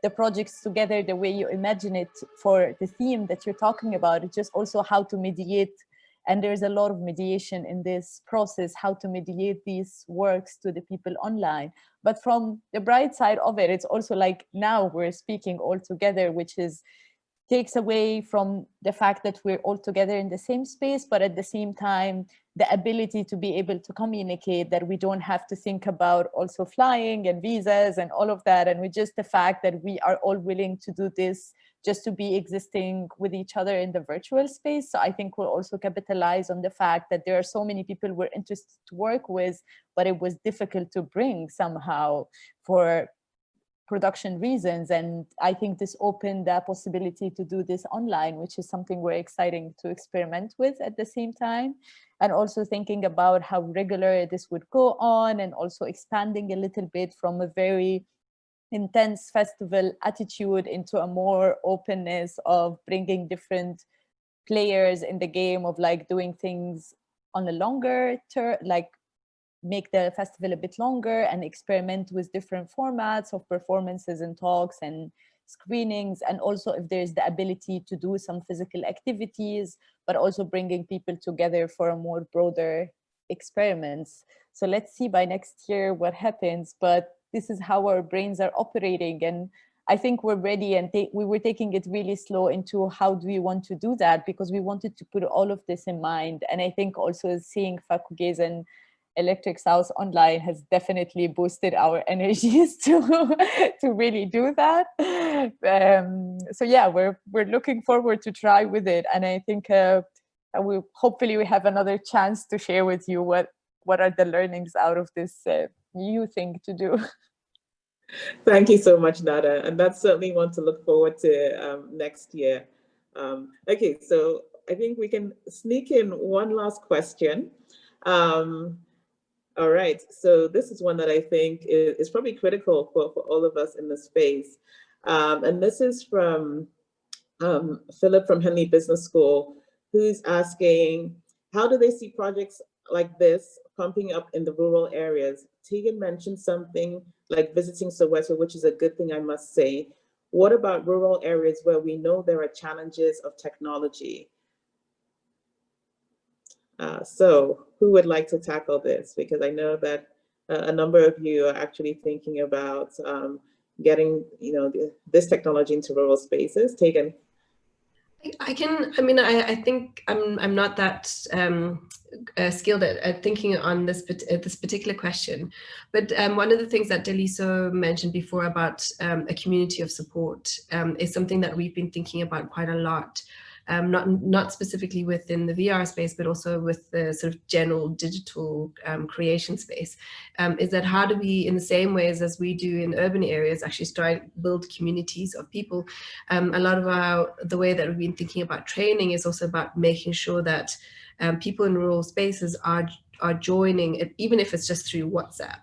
Speaker 8: the projects together the way you imagine it for the theme that you're talking about, it's just also how to mediate. And there's a lot of mediation in this process, how to mediate these works to the people online. But from the bright side of it, it's also like now we're speaking all together, which takes away from the fact that we're all together in the same space, but at the same time, the ability to be able to communicate, that we don't have to think about also flying and visas and all of that. And with just the fact that we are all willing to do this just to be existing with each other in the virtual space. So I think we'll also capitalize on the fact that there are so many people we're interested to work with, but it was difficult to bring somehow for production reasons. And I think this opened the possibility to do this online, which is something we're exciting to experiment with at the same time. And also thinking about how regular this would go on, and also expanding a little bit from a very intense festival attitude into a more openness of bringing different players in the game, of like doing things on a longer term, like make the festival a bit longer and experiment with different formats of performances and talks and screenings. And also if there's the ability to do some physical activities, but also bringing people together for a more broader experiments. So let's see by next year what happens, but this is how our brains are operating. And I think we're ready, and we were taking it really slow into how do we want to do that, because we wanted to put all of this in mind. And I think also seeing Fak'ugesi and Electric South online has definitely boosted our energies to really do that. So yeah, we're looking forward to try with it. And I think hopefully we have another chance to share with you what are the learnings out of this new thing to do.
Speaker 1: Thank you so much, Nada. And that's certainly one to look forward to next year. Okay, so I think we can sneak in one last question. All right, so this is one that I think is probably critical for all of us in the space. And this is from Philip from Henley Business School, who's asking, how do they see projects like this pumping up in the rural areas? Tegan mentioned something like visiting Soweto, which is a good thing, I must say. What about rural areas where we know there are challenges of technology? So who would like to tackle this? Because I know that a number of you are actually thinking about getting, this technology into rural spaces. Tegan.
Speaker 3: I think I'm not that skilled at thinking on this particular question, but one of the things that Daliso mentioned before about a community of support is something that we've been thinking about quite a lot. Not specifically within the VR space, but also with the sort of general digital creation space, is that how do we, in the same ways as we do in urban areas, actually start build communities of people? A lot of the way that we've been thinking about training is also about making sure that people in rural spaces are joining, even if it's just through WhatsApp.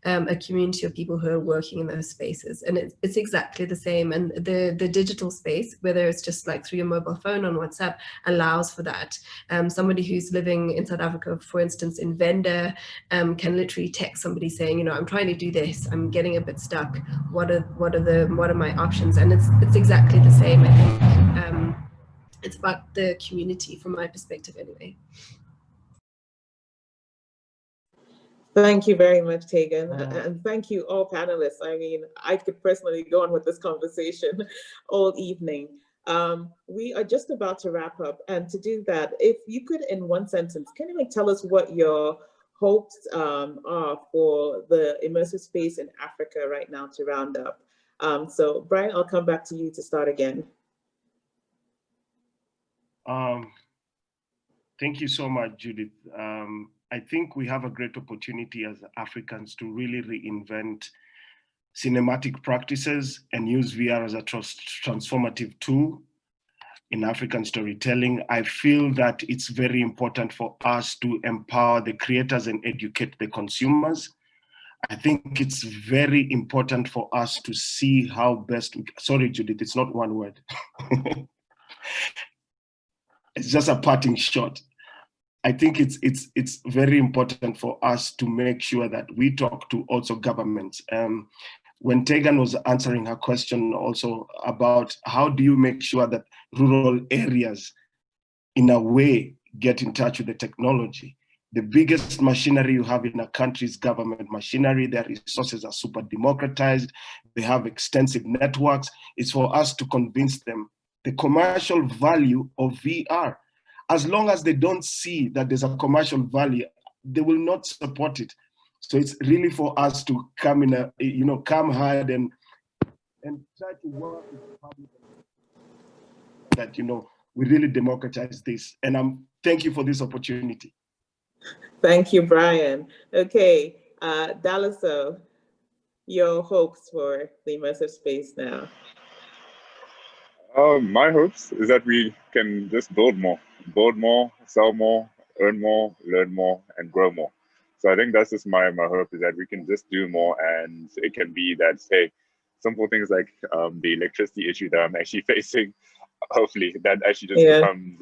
Speaker 3: a community of people who are working in those spaces. And it's exactly the same. And the digital space, whether it's just like through your mobile phone on WhatsApp, allows for that. Somebody who's living in South Africa, for instance, in Venda, can literally text somebody saying, you know, I'm trying to do this, I'm getting a bit stuck. What are my options? And it's exactly the same. I think it's about the community from my perspective anyway.
Speaker 1: Thank you very much, Tegan. And thank you all panelists. I mean, I could personally go on with this conversation all evening. We are just about to wrap up. And to do that, if you could, in one sentence, can you tell us what your hopes are for the immersive space in Africa right now to round up? So Brian, I'll come back to you to start again.
Speaker 2: Thank you so much, Judith. I think we have a great opportunity as Africans to really reinvent cinematic practices and use VR as a transformative tool in African storytelling. I feel that it's very important for us to empower the creators and educate the consumers. I think it's very important for us to see how best, sorry, Judith, it's not one word. It's just a parting shot. I think it's very important for us to make sure that we talk to also governments. When Tegan was answering her question also about how do you make sure that rural areas in a way get in touch with the technology. The biggest machinery you have in a country is government machinery. Their resources are super democratized. They have extensive networks. It's for us to convince them the commercial value of VR. As long as they don't see that there's a commercial value, they will not support it. So it's really for us to come in a, come hard and try to work with the public that, we really democratize this. And thank you for this opportunity.
Speaker 1: Thank you, Brian. Okay, Daliso, your hopes for the immersive space now.
Speaker 9: My hopes is that we can just build more, sell more, earn more, learn more, and grow more. So I think that's just my hope, is that we can just do more, and it can be that, hey, simple things like the electricity issue that I'm actually facing, hopefully that actually just becomes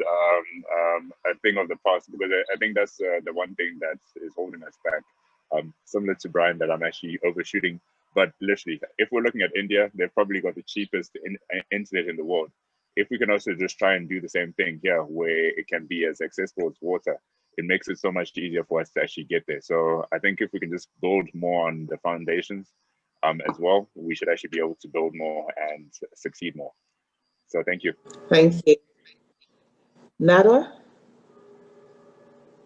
Speaker 9: a thing of the past, because I think that's the one thing that is holding us back. Similar to Brian, that I'm actually overshooting. But literally, if we're looking at India, they've probably got the cheapest internet in the world. If we can also just try and do the same thing here, where it can be as accessible as water, it makes it so much easier for us to actually get there. So I think if we can just build more on the foundations as well, we should actually be able to build more and succeed more. So thank you.
Speaker 1: Thank you. Nada?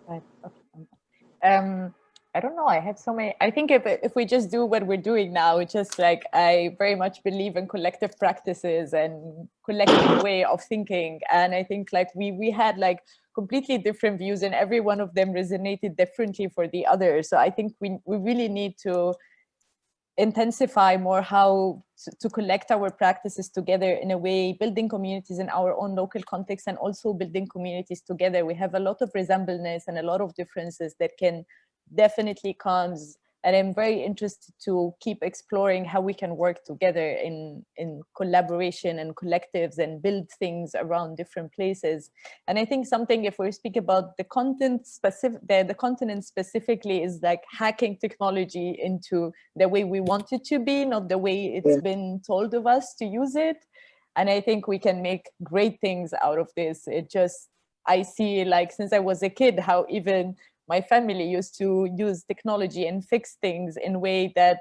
Speaker 8: Right. Okay. I don't know, I have so many. I think if we just do what we're doing now, it's just like, I very much believe in collective practices and collective way of thinking. And I think like we had like completely different views, and every one of them resonated differently for the other. So I think we really need to intensify more how to collect our practices together in a way, building communities in our own local context, and also building communities together. We have a lot of resemblance and a lot of differences that can definitely comes, and I'm very interested to keep exploring how we can work together in collaboration and collectives and build things around different places. And I think something, if we speak about the content specific, the continent specifically, is like hacking technology into the way we want it to be, not the way it's been told of us to use it. And I think we can make great things out of this. It just, I see like since I was a kid, how even my family used to use technology and fix things in a way that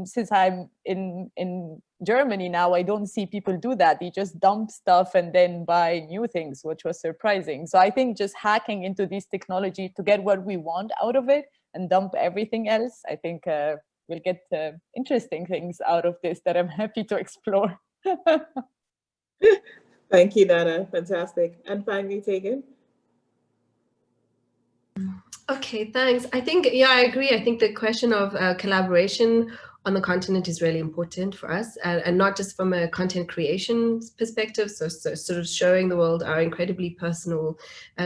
Speaker 8: since I'm in Germany now, I don't see people do that. They just dump stuff and then buy new things, which was surprising. So I think just hacking into this technology to get what we want out of it and dump everything else, I think we'll get interesting things out of this that I'm happy to explore.
Speaker 1: Thank you, Nana. Fantastic. And finally, Tegan.
Speaker 3: Okay, thanks. I think, yeah, I agree. I think the question of collaboration on the continent is really important for us, and not just from a content creation perspective, so sort of showing the world our incredibly personal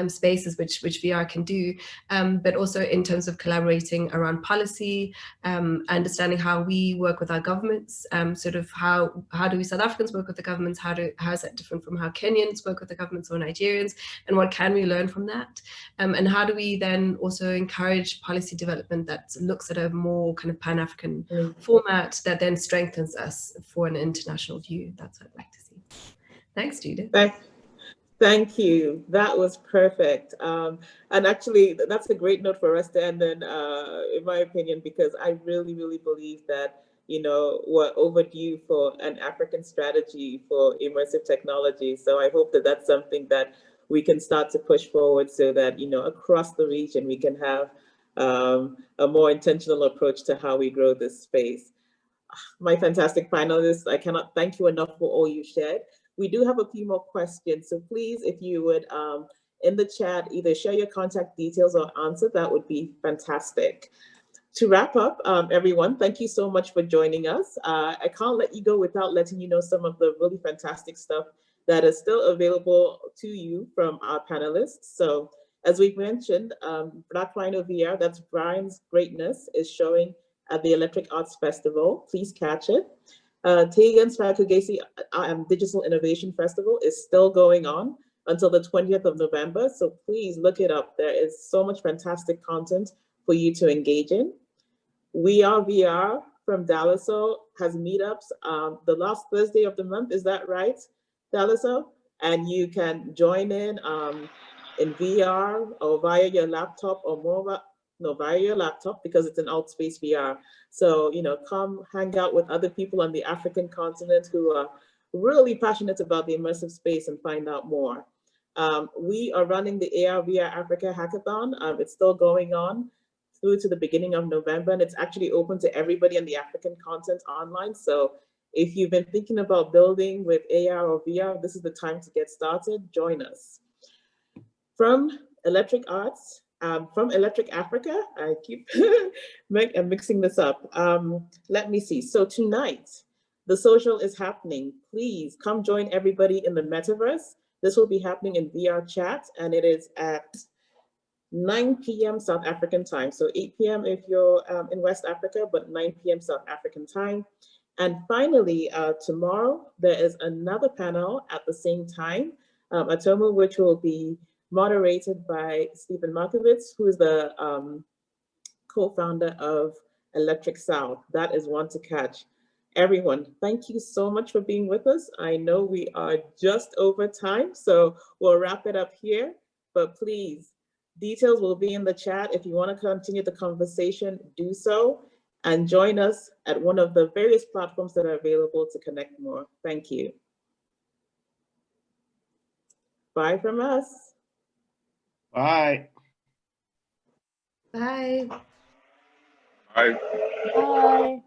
Speaker 3: spaces which VR can do, but also in terms of collaborating around policy, understanding how we work with our governments, sort of how do we South Africans work with the governments, how is that different from how Kenyans work with the governments or Nigerians, and what can we learn from that, and how do we then also encourage policy development that looks at a more kind of Pan-African format that then strengthens us for an international view. That's what I'd like to see. Thanks, Judith.
Speaker 1: Thank you. That was perfect. And actually, that's a great note for us to end in my opinion, because I really, really believe that, you know, we're overdue for an African strategy for immersive technology. So I hope that that's something that we can start to push forward so that, you know, across the region, we can have a more intentional approach to how we grow this space. My fantastic panelists, I cannot thank you enough for all you shared. We do have a few more questions, so please, if you would, in the chat, either share your contact details or answer, that would be fantastic. To wrap up, everyone, thank you so much for joining us. I can't let you go without letting you know some of the really fantastic stuff that is still available to you from our panelists. So as we've mentioned, Black Rhino VR, that's Brian's Greatness, is showing at the Electric Arts Festival. Please catch it. Tegan's Fak'ugesi Digital Innovation Festival is still going on until the 20th of November. So please look it up. There is so much fantastic content for you to engage in. We Are VR from Daliso has meetups the last Thursday of the month. Is that right, Daliso? And you can join in VR or via your laptop or mobile. No, via your laptop, because it's an Altspace VR. So, you know, come hang out with other people on the African continent who are really passionate about the immersive space and find out more. We are running the AR VR Africa Hackathon. It's still going on through to the beginning of November, and it's actually open to everybody on the African continent online. So if you've been thinking about building with AR or VR, this is the time to get started. Join us. From Electric Arts, from Electric Africa, I keep mixing this up. Let me see. So tonight, the social is happening. Please come join everybody in the metaverse. This will be happening in VR chat, and it is at 9 p.m. South African time. So 8 p.m. if you're in West Africa, but 9 p.m. South African time. And finally, tomorrow, there is another panel at the same time, Atomo, which will be moderated by Stephen Markovitz, who is the co-founder of Electric South. That is one to catch. Everyone, thank you so much for being with us. I know we are just over time, so we'll wrap it up here, but please, details will be in the chat. If you want to continue the conversation, do so, and join us at one of the various platforms that are available to connect more. Thank you. Bye from us.
Speaker 2: Bye.
Speaker 3: Bye.
Speaker 9: Bye.
Speaker 8: Bye.